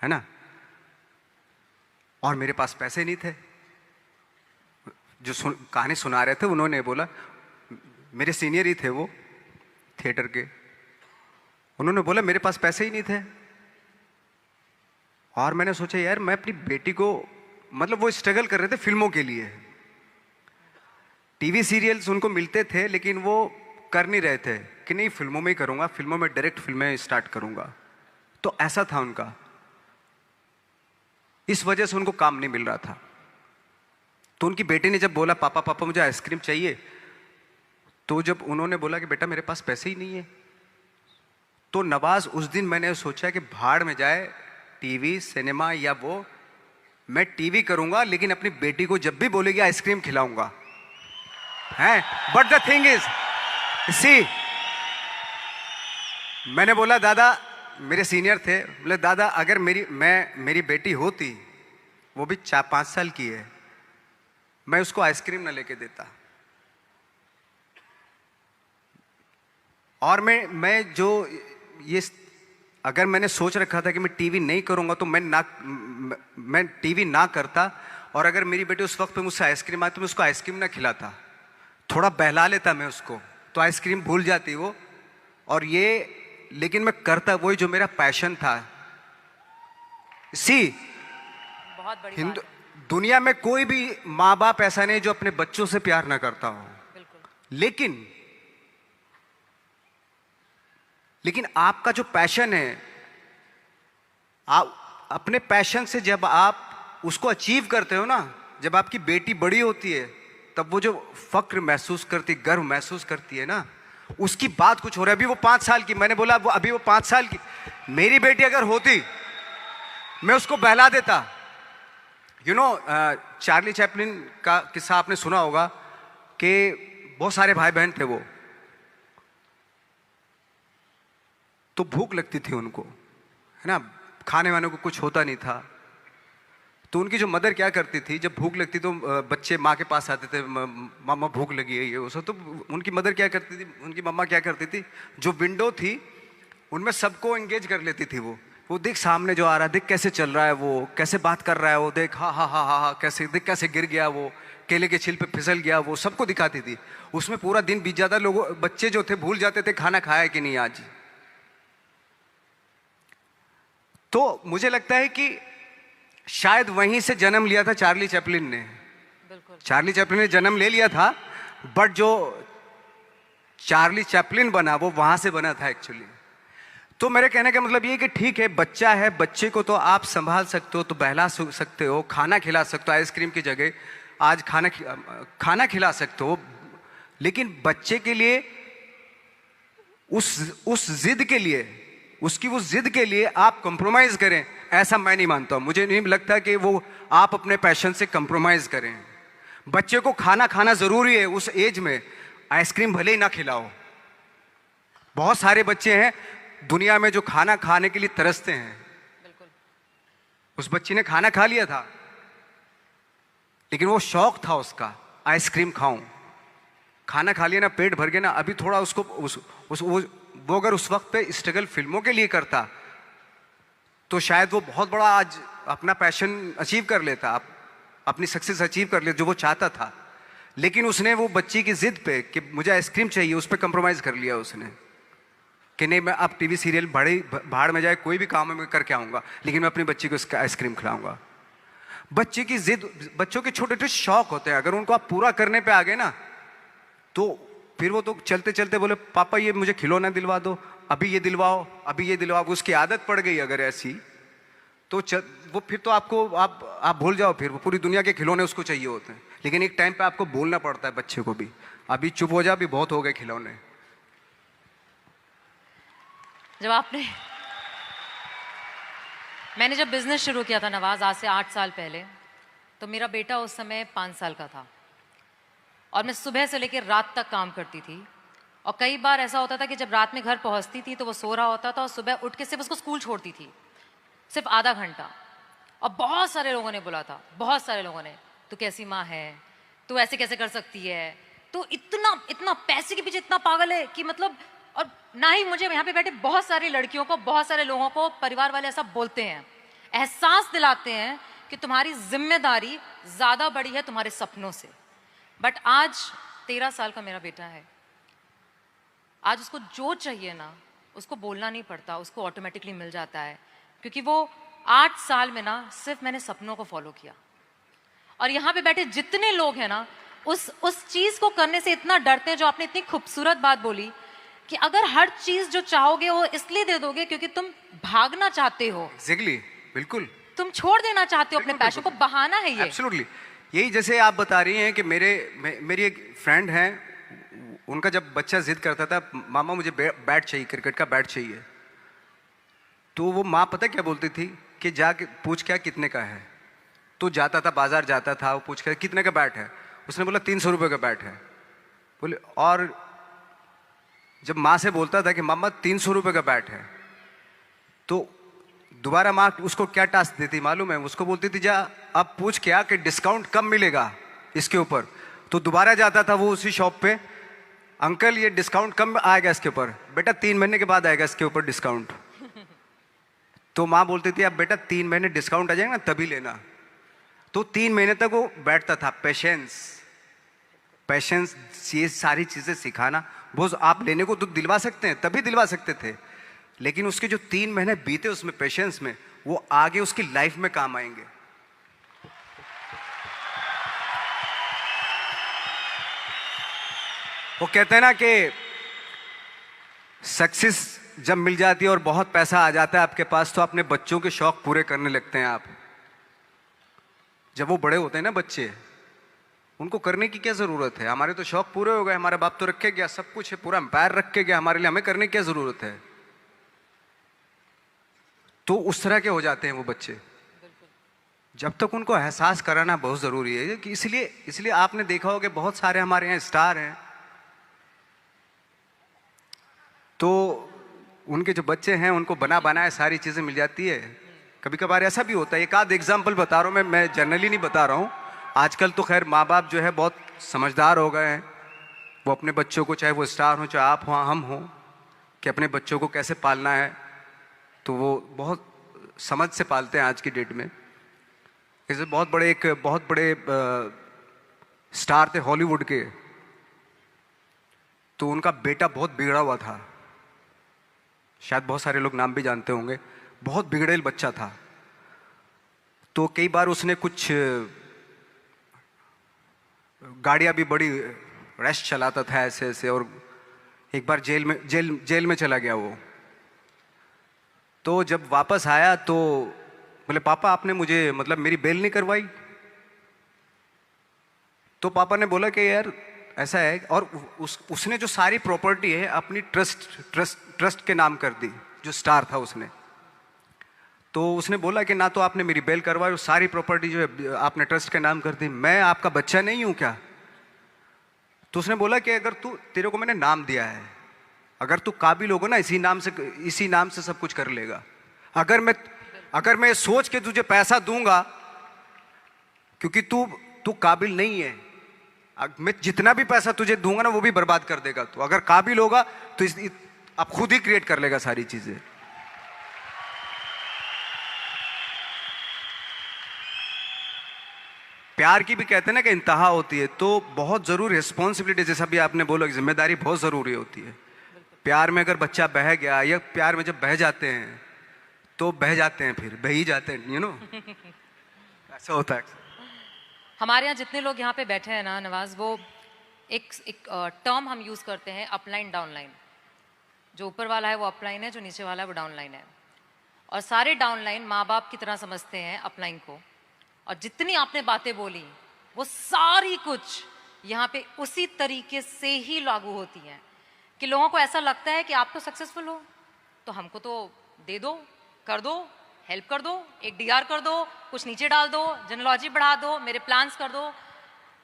Speaker 1: है ना, और मेरे पास पैसे नहीं थे। जो कहानी सुना रहे थे उन्होंने बोला, मेरे सीनियर ही थे वो थिएटर के, उन्होंने बोला मेरे पास पैसे ही नहीं थे। और मैंने सोचा यार मैं अपनी बेटी को, मतलब वो स्ट्रगल कर रहे थे फिल्मों के लिए, टीवी सीरियल्स उनको मिलते थे लेकिन वो कर नहीं रहे थे कि नहीं फिल्मों में ही करूंगा, फिल्मों में डायरेक्ट फिल्में स्टार्ट करूंगा। तो ऐसा था उनका, इस वजह से उनको काम नहीं मिल रहा था। तो उनकी बेटी ने जब बोला पापा पापा मुझे आइसक्रीम चाहिए, तो जब उन्होंने बोला कि बेटा मेरे पास पैसे ही नहीं है, तो नवाज उस दिन मैंने सोचा कि भाड़ में जाए टीवी सिनेमा या वो, मैं टीवी करूंगा लेकिन अपनी बेटी को जब भी बोलेगी आइसक्रीम खिलाऊंगा, हैं। But the thing is see, मैंने बोला दादा, मेरे सीनियर थे, बोले दादा अगर मेरी बेटी होती, वो भी 4-5 साल की है, मैं उसको आइसक्रीम ना लेके देता। और मैं जो ये, अगर मैंने सोच रखा था कि मैं टीवी नहीं करूंगा तो मैं टीवी ना करता, और अगर मेरी बेटी उस वक्त पे मुझसे आइसक्रीम आती तो मैं उसको आइसक्रीम ना खिलाता, थोड़ा बहला लेता मैं उसको, तो आइसक्रीम भूल जाती वो। और ये लेकिन मैं करता वही जो मेरा पैशन था। सी,
Speaker 2: बहुत बड़ी बात है।
Speaker 1: दुनिया में कोई भी माँ बाप ऐसा नहीं जो अपने बच्चों से प्यार ना करता हो,
Speaker 2: बिल्कुल।
Speaker 1: लेकिन आपका जो पैशन है, आप अपने पैशन से जब आप उसको अचीव करते हो ना, जब आपकी बेटी बड़ी होती है तब वो जो फक्र महसूस करती, गर्व महसूस करती है ना, उसकी बात कुछ हो रहा है। अभी वो 5 साल की, मैंने बोला वो अभी वो 5 साल की, मेरी बेटी अगर होती मैं उसको बहला देता। यू नो, चार्ली चैपलिन का किस्सा आपने सुना होगा कि बहुत सारे भाई बहन थे वो, तो भूख लगती थी उनको, है ना, खाने वाने को कुछ होता नहीं था। तो उनकी जो मदर क्या करती थी, जब भूख लगती तो बच्चे माँ के पास आते थे, मामा भूख लगी है ये वो सब, तो उनकी मदर क्या करती थी, उनकी मम्मा क्या करती थी, जो विंडो थी उनमें सबको एंगेज कर लेती थी वो, वो देख सामने जो आ रहा है, देख कैसे चल रहा है, वो कैसे बात कर रहा है, वो देख हा हा हा हा हा कैसे, देख कैसे गिर गया वो, केले के छिल पे फिसल गया, वो सबको दिखाती थी। उसमें पूरा दिन बीत जाता, लोग बच्चे जो थे भूल जाते थे खाना खाया कि नहीं आज। तो मुझे लगता है कि शायद वहीं से जन्म लिया था चार्ली चैपलिन ने।
Speaker 2: बिल्कुल।
Speaker 1: चार्ली चैपलिन ने जन्म ले लिया था, बट जो चार्ली चैपलिन बना वो वहां से बना था एक्चुअली। तो मेरे कहने का मतलब ये कि ठीक है, बच्चा है, बच्चे को तो आप संभाल सकते हो, तो बहला सकते हो, खाना खिला सकते हो, आइसक्रीम की जगह आज खाना खिला सकते हो, लेकिन बच्चे के लिए उस जिद के लिए, उसकी उस जिद के लिए आप कंप्रोमाइज करें, ऐसा मैं नहीं मानता हूं। मुझे नहीं लगता कि वो आप अपने पैशन से कंप्रोमाइज करें। बच्चे को खाना खाना जरूरी है उस एज में, आइसक्रीम भले ही ना खिलाओ। बहुत सारे बच्चे हैं दुनिया में जो खाना खाने के लिए तरसते हैं।
Speaker 2: बिल्कुल।
Speaker 1: उस बच्ची ने खाना खा लिया था, लेकिन वो शौक था उसका, आइसक्रीम खाऊं। खाना खा लिया ना, पेट भर गया ना, अभी थोड़ा उसको वो अगर उस वक्त पे स्ट्रगल फिल्मों के लिए करता तो शायद वो बहुत बड़ा आज अपना पैशन अचीव कर लेता, अपनी सक्सेस अचीव कर लेता जो वो चाहता था। लेकिन उसने वो बच्ची की जिद पे कि मुझे आइसक्रीम चाहिए, उस पर कंप्रोमाइज कर लिया उसने कि नहीं, मैं अब टीवी सीरियल भाड़ में जाए, कोई भी काम है मैं करके आऊंगा, लेकिन मैं अपनी बच्ची को इसका आइसक्रीम खिलाऊंगा। बच्चे की जिद, बच्चों के छोटे छोटे शौक होते हैं, अगर उनको आप पूरा करने पे आ गए ना, तो फिर वो तो चलते चलते बोले पापा ये मुझे खिलौना दिलवा दो, अभी ये दिलवाओ, अभी ये दिलवाओ। उसकी आदत पड़ गई अगर ऐसी, तो वो फिर तो आप भूल जाओ, फिर वो पूरी दुनिया के खिलौने उसको चाहिए होते हैं। लेकिन एक टाइम पे आपको बोलना पड़ता है बच्चे को भी, अभी चुप हो जा, अभी बहुत हो गए खिलौने।
Speaker 2: मैंने जब बिजनेस शुरू किया था नवाज, आज से 8 साल पहले, तो मेरा बेटा उस समय 5 साल का था और मैं सुबह से लेकर रात तक काम करती थी। और कई बार ऐसा होता था कि जब रात में घर पहुंचती थी तो वो सो रहा होता था और सुबह उठ के सिर्फ उसको स्कूल छोड़ती थी, सिर्फ आधा घंटा। और बहुत सारे लोगों ने बोला था, बहुत सारे लोगों ने, तू कैसी माँ है, तू ऐसे कैसे कर सकती है, तू इतना पैसे के पीछे इतना पागल है कि मतलब। और ना ही मुझे, यहाँ पे बैठे बहुत सारी लड़कियों को, बहुत सारे लोगों को परिवार वाले ऐसा बोलते हैं, एहसास दिलाते हैं कि तुम्हारी जिम्मेदारी ज्यादा बड़ी है तुम्हारे सपनों से। बट आज 13 साल का मेरा बेटा है, आज उसको जो चाहिए ना उसको बोलना नहीं पड़ता, उसको ऑटोमेटिकली मिल जाता है, क्योंकि वो 8 साल में ना सिर्फ मैंने सपनों को फॉलो किया। और यहाँ पे बैठे जितने लोग हैं ना उस चीज को करने से इतना डरते हैं, जो आपने इतनी खूबसूरत बात बोली कि अगर हर चीज जो चाहोगे वो इसलिए दे दोगे क्योंकि तुम भागना चाहते हो।
Speaker 1: एग्जैक्टली, बिल्कुल,
Speaker 2: तुम छोड़ देना चाहते हो अपने पैशन को, बहाना है ये।
Speaker 1: एब्सोल्युटली। यही जैसे आप बता रही हैं कि मेरी एक फ्रेंड है, उनका जब बच्चा जिद करता था मामा मुझे बैट चाहिए, क्रिकेट का बैट चाहिए, तो वो माँ पता क्या बोलती थी कि जाके पूछ क्या कितने का है। तो जाता था, बाजार जाता था, वो पूछ कर कितने का बैट है, उसने बोला 300 रुपये का बैट है। बोले, और जब माँ से बोलता था कि मामा 300 रुपये का बैट है, तो दोबारा माँ उसको क्या टास्क देती मालूम है, उसको बोलती थी जा अब पूछ क्या कि डिस्काउंट कब मिलेगा इसके ऊपर। तो दोबारा जाता था वो उसी शॉप पे, अंकल ये डिस्काउंट कब आएगा इसके ऊपर। बेटा 3 महीने के बाद आएगा इसके ऊपर डिस्काउंट। तो माँ बोलती थी अब बेटा 3 महीने डिस्काउंट आ जाएगा ना तभी लेना। तो 3 महीने तक वो बैठता था। पेशेंस ये सारी चीजें सिखाना, वो आप लेने को तो दिलवा सकते हैं, तभी दिलवा सकते थे, लेकिन उसके जो 3 महीने बीते उसमें पेशेंस में, वो आगे उसकी लाइफ में काम आएंगे। वो कहते हैं ना कि सक्सेस जब मिल जाती है और बहुत पैसा आ जाता है आपके पास, तो अपने बच्चों के शौक पूरे करने लगते हैं आप। जब वो बड़े होते हैं ना बच्चे, उनको करने की क्या जरूरत है, हमारे तो शौक पूरे हो गए, हमारे बाप तो रख के गया, सब कुछ है, पूरा एम्पायर रख के गया हमारे लिए, हमें करने की क्या जरूरत है। तो उस तरह के हो जाते हैं वो बच्चे। जब तक उनको एहसास कराना बहुत जरूरी है कि इसलिए आपने देखा होगा बहुत सारे हमारे यहाँ स्टार हैं, तो उनके जो बच्चे हैं उनको बना बनाए सारी चीजें मिल जाती है। कभी कभार ऐसा भी होता है, एक आध एग्जाम्पल बता रहा हूँ मैं जनरली नहीं बता रहा हूँ। आजकल तो खैर माँ बाप जो है बहुत समझदार हो गए हैं, वो अपने बच्चों को, चाहे वो स्टार हो चाहे आप हो हम हो, कि अपने बच्चों को कैसे पालना है, तो वो बहुत समझ से पालते हैं आज की डेट में। जैसे बहुत बड़े स्टार थे हॉलीवुड के, तो उनका बेटा बहुत बिगड़ा हुआ था, शायद बहुत सारे लोग नाम भी जानते होंगे, बहुत बिगड़ेल बच्चा था। तो कई बार उसने कुछ गाड़ियां भी बड़ी रैश चलाता था ऐसे ऐसे, और एक बार जेल में चला गया वो। तो जब वापस आया तो बोले पापा आपने मुझे मतलब मेरी बेल नहीं करवाई। तो पापा ने बोला कि यार ऐसा है, और उसने जो सारी प्रॉपर्टी है अपनी ट्रस्ट के नाम कर दी, जो स्टार था उसने। तो उसने बोला कि ना तो आपने मेरी बेल करवाई, सारी प्रॉपर्टी जो है आपने ट्रस्ट के नाम कर दी, मैं आपका बच्चा नहीं हूं क्या? तो उसने बोला कि अगर तेरे को मैंने नाम दिया है, अगर तू काबिल होगा ना इसी नाम से सब कुछ कर लेगा। अगर मैं सोच के तुझे पैसा दूंगा क्योंकि तू काबिल नहीं है, मैं जितना भी पैसा तुझे दूंगा ना वो भी बर्बाद कर देगा। तो अगर काबिल होगा तो आप खुद ही क्रिएट कर लेगा सारी चीजें। प्यार की भी कहते हैं ना कि इंतहा होती है, तो बहुत जरूरी रिस्पॉन्सिबिलिटी, जैसा भी आपने बोला, जिम्मेदारी बहुत जरूरी होती है। प्यार में अगर बच्चा बह गया, या प्यार में जब बह जाते हैं तो बह जाते हैं, फिर बह ही जाते हैं, ऐसा होता है।
Speaker 2: हमारे यहाँ जितने लोग यहाँ पे बैठे हैं ना नवाज, वो एक टर्म हम यूज़ करते हैं, अपलाइन डाउनलाइन। जो ऊपर वाला है वो अपलाइन है, जो नीचे वाला है वो डाउनलाइन है। और सारे डाउनलाइन माँ बाप की तरह समझते हैं अपलाइन को। और जितनी आपने बातें बोली वो सारी कुछ यहाँ पे उसी तरीके से ही लागू होती हैं कि लोगों को ऐसा लगता है कि आप तो सक्सेसफुल हो तो हमको तो दे दो, कर दो, हेल्प कर दो, एक डीआर कर दो, कुछ नीचे डाल दो, जेनोलॉजी बढ़ा दो, मेरे प्लान्स कर दो।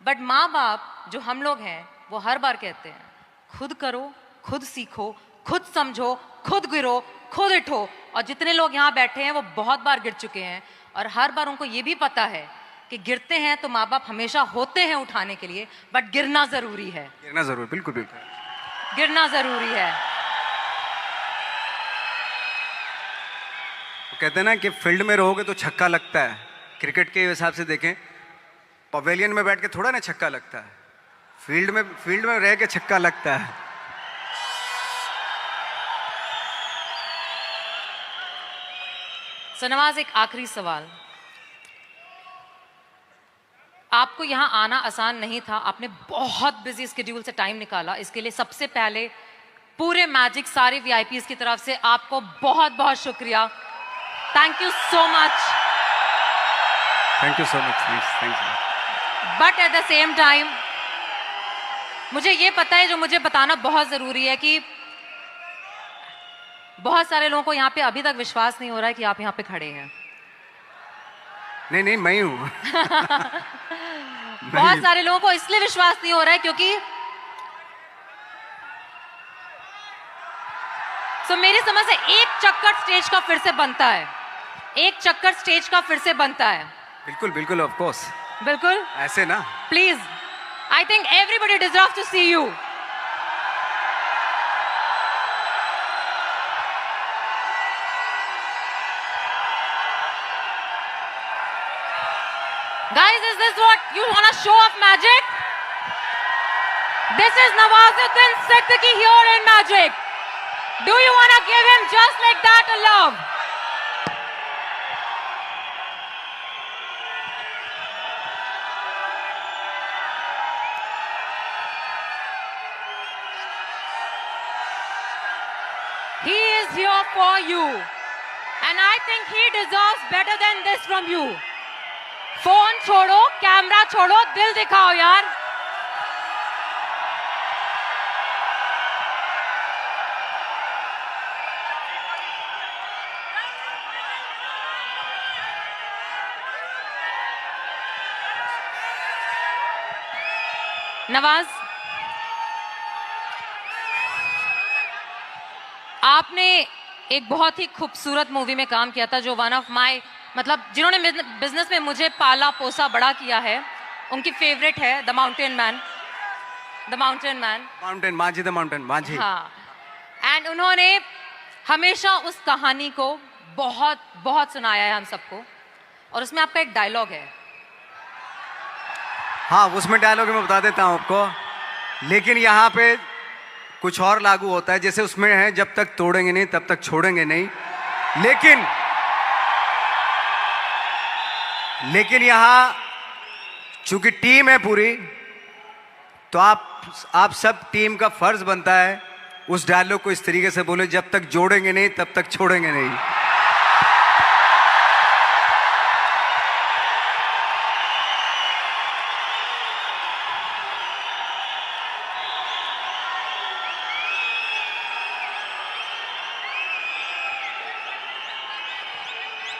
Speaker 2: बट माँ बाप जो हम लोग हैं वो हर बार कहते हैं खुद करो, खुद सीखो, खुद समझो, खुद गिरो, खुद उठो। और जितने लोग यहाँ बैठे हैं वो बहुत बार गिर चुके हैं, और हर बार उनको ये भी पता है कि गिरते हैं तो माँ बाप हमेशा होते हैं उठाने के लिए, बट गिरना जरूरी है।
Speaker 1: गिरना जरूरी, बिल्कुल बिल्कुल
Speaker 2: गिरना जरूरी है।
Speaker 1: वो कहते हैं ना कि फील्ड में रहोगे तो छक्का लगता है। क्रिकेट के हिसाब से देखें, पवेलियन में बैठ के थोड़ा ना छक्का लगता है, फील्ड में रह के छक्का लगता है।
Speaker 2: सो नवाज, एक आखिरी सवाल। आपको यहाँ आना आसान नहीं था, आपने बहुत बिजी स्केड्यूल से टाइम निकाला। इसके लिए सबसे पहले पूरे मैजिक सारे वीआईपीज़ की तरफ से आपको बहुत बहुत शुक्रिया। Thank you so much.
Speaker 1: Thank you so much. Thank you.
Speaker 2: But at the same time मुझे ये पता है, जो मुझे बताना बहुत ज़रूरी है, कि बहुत सारे लोगों को यहाँ पे अभी तक विश्वास नहीं हो रहा है कि आप यहाँ पे खड़े हैं।
Speaker 1: नहीं मैं हूँ।
Speaker 2: बहुत सारे लोगों को इसलिए विश्वास नहीं हो रहा है क्योंकि मेरी समझ से एक चक्कर स्टेज का फिर से बनता है, एक चक्कर स्टेज का फिर से बनता है।
Speaker 1: बिल्कुल बिल्कुल, ऑफ कोर्स,
Speaker 2: बिल्कुल
Speaker 1: ऐसे ना।
Speaker 2: Please, I think everybody deserve to see you. Guys, is this what you want to show off magic? This is Nawazuddin Siddiqui here in Magic. Do you want to give him just like that a love? He is here for you. And I think he deserves better than this from you. Phone छोड़ो, camera छोड़ो, दिल दिखाओ यार। नवाज, आपने एक बहुत ही खूबसूरत movie में काम किया था, जो वन ऑफ माय, मतलब जिन्होंने बिजनेस में मुझे पाला पोसा बड़ा किया है, उनकी फेवरेट है the mountain man. The mountain man,
Speaker 1: mountain माझी, द माउंटेन माझी।
Speaker 2: हाँ, एंड उन्होंने हमेशा उस कहानी को बहुत बहुत सुनाया है हम सबको, और उसमें आपका एक डायलॉग है।
Speaker 1: हाँ, उसमें डायलॉग मैं बता देता हूँ आपको, लेकिन यहाँ पे कुछ और लागू होता है। जैसे उसमें है, जब तक तोड़ेंगे नहीं तब तक छोड़ेंगे नहीं। लेकिन यहाँ चूंकि टीम है पूरी, तो आप सब टीम का फर्ज बनता है उस डायलॉग को इस तरीके से बोले, जब तक जोड़ेंगे नहीं तब तक छोड़ेंगे नहीं।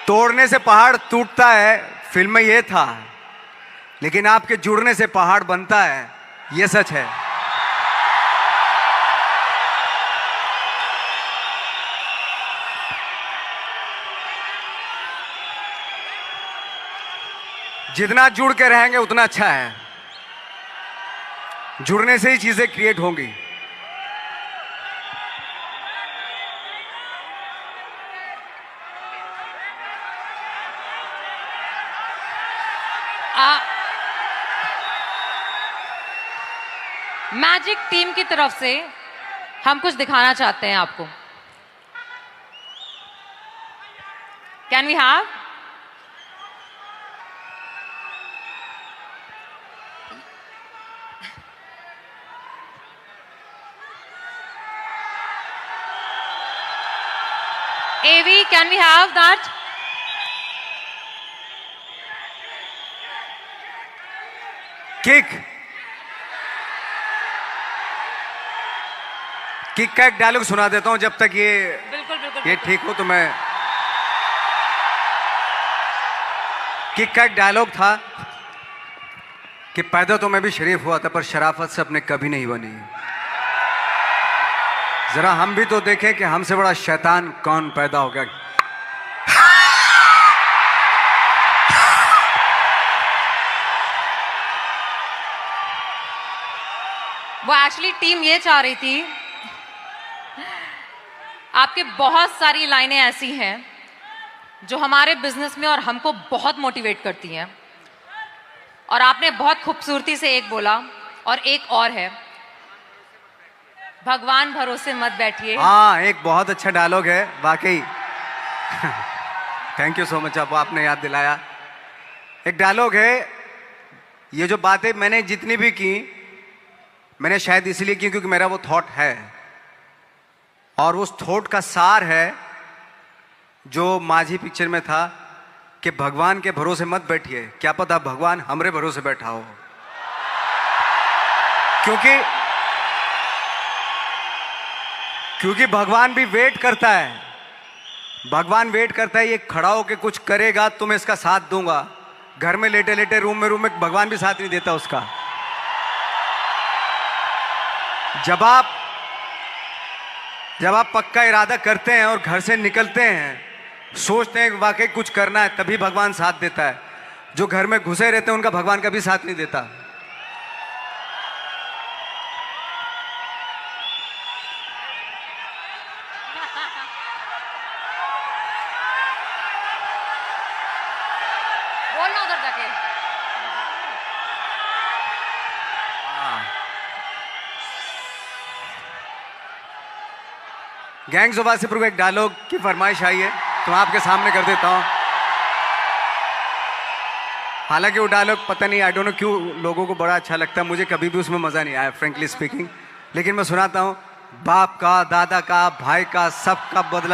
Speaker 1: तोड़ने से पहाड़ टूटता है, फिल्म में ये था, लेकिन आपके जुड़ने से पहाड़ बनता है, ये सच है। जितना जुड़ के रहेंगे उतना अच्छा है। जुड़ने से ही चीजें क्रिएट होंगी।
Speaker 2: मैजिक टीम की तरफ से हम कुछ दिखाना चाहते हैं आपको। Can we have? AV, can we have that?
Speaker 1: Kick का एक डायलॉग सुना देता हूं, जब तक
Speaker 2: बिल्कुल
Speaker 1: ये ठीक हो तो मैं। किक का एक डायलॉग था कि पैदा तो मैं भी शरीफ हुआ था, पर शराफत से अपने कभी नहीं बनी। जरा हम भी तो देखें कि हमसे बड़ा शैतान कौन पैदा हो गया।
Speaker 2: वो एक्चुअली टीम ये चाह रही थी, आपके बहुत सारी लाइनें ऐसी हैं जो हमारे बिजनेस में और हमको बहुत मोटिवेट करती हैं, और आपने बहुत खूबसूरती से एक बोला, और एक और है, भगवान भरोसे मत बैठिए।
Speaker 1: हाँ, एक बहुत अच्छा डायलॉग है वाकई। थैंक यू सो मच, आपने याद दिलाया। एक डायलॉग है, ये जो बातें मैंने जितनी भी की, मैंने शायद इसलिए की क्योंकि मेरा वो थॉट है, और उस थॉट का सार है जो माझी पिक्चर में था कि भगवान के भरोसे मत बैठिए, क्या पता भगवान हमरे भरोसे बैठा हो। क्योंकि भगवान भी वेट करता है। भगवान वेट करता है, ये खड़ा होके कुछ करेगा तो मैं इसका साथ दूंगा। घर में लेटे लेटे रूम में भगवान भी साथ नहीं देता उसका। जब आप पक्का इरादा करते हैं और घर से निकलते हैं, सोचते हैं कि वाकई कुछ करना है, तभी भगवान साथ देता है। जो घर में घुसे रहते हैं उनका भगवान कभी साथ नहीं देता।
Speaker 2: बोलना उधर जाके।
Speaker 1: गैंग्स ऑफ वासेपुर को एक डायलॉग की फरमाइश आई है, तो मैं आपके सामने कर देता हूं। हालांकि वो डायलॉग पता नहीं, आई डोंट नो क्यों लोगों को बड़ा अच्छा लगता है, मुझे कभी भी उसमें मजा नहीं आया फ्रेंकली स्पीकिंग, लेकिन मैं सुनाता हूं। बाप का, दादा का, भाई का, सबका बदला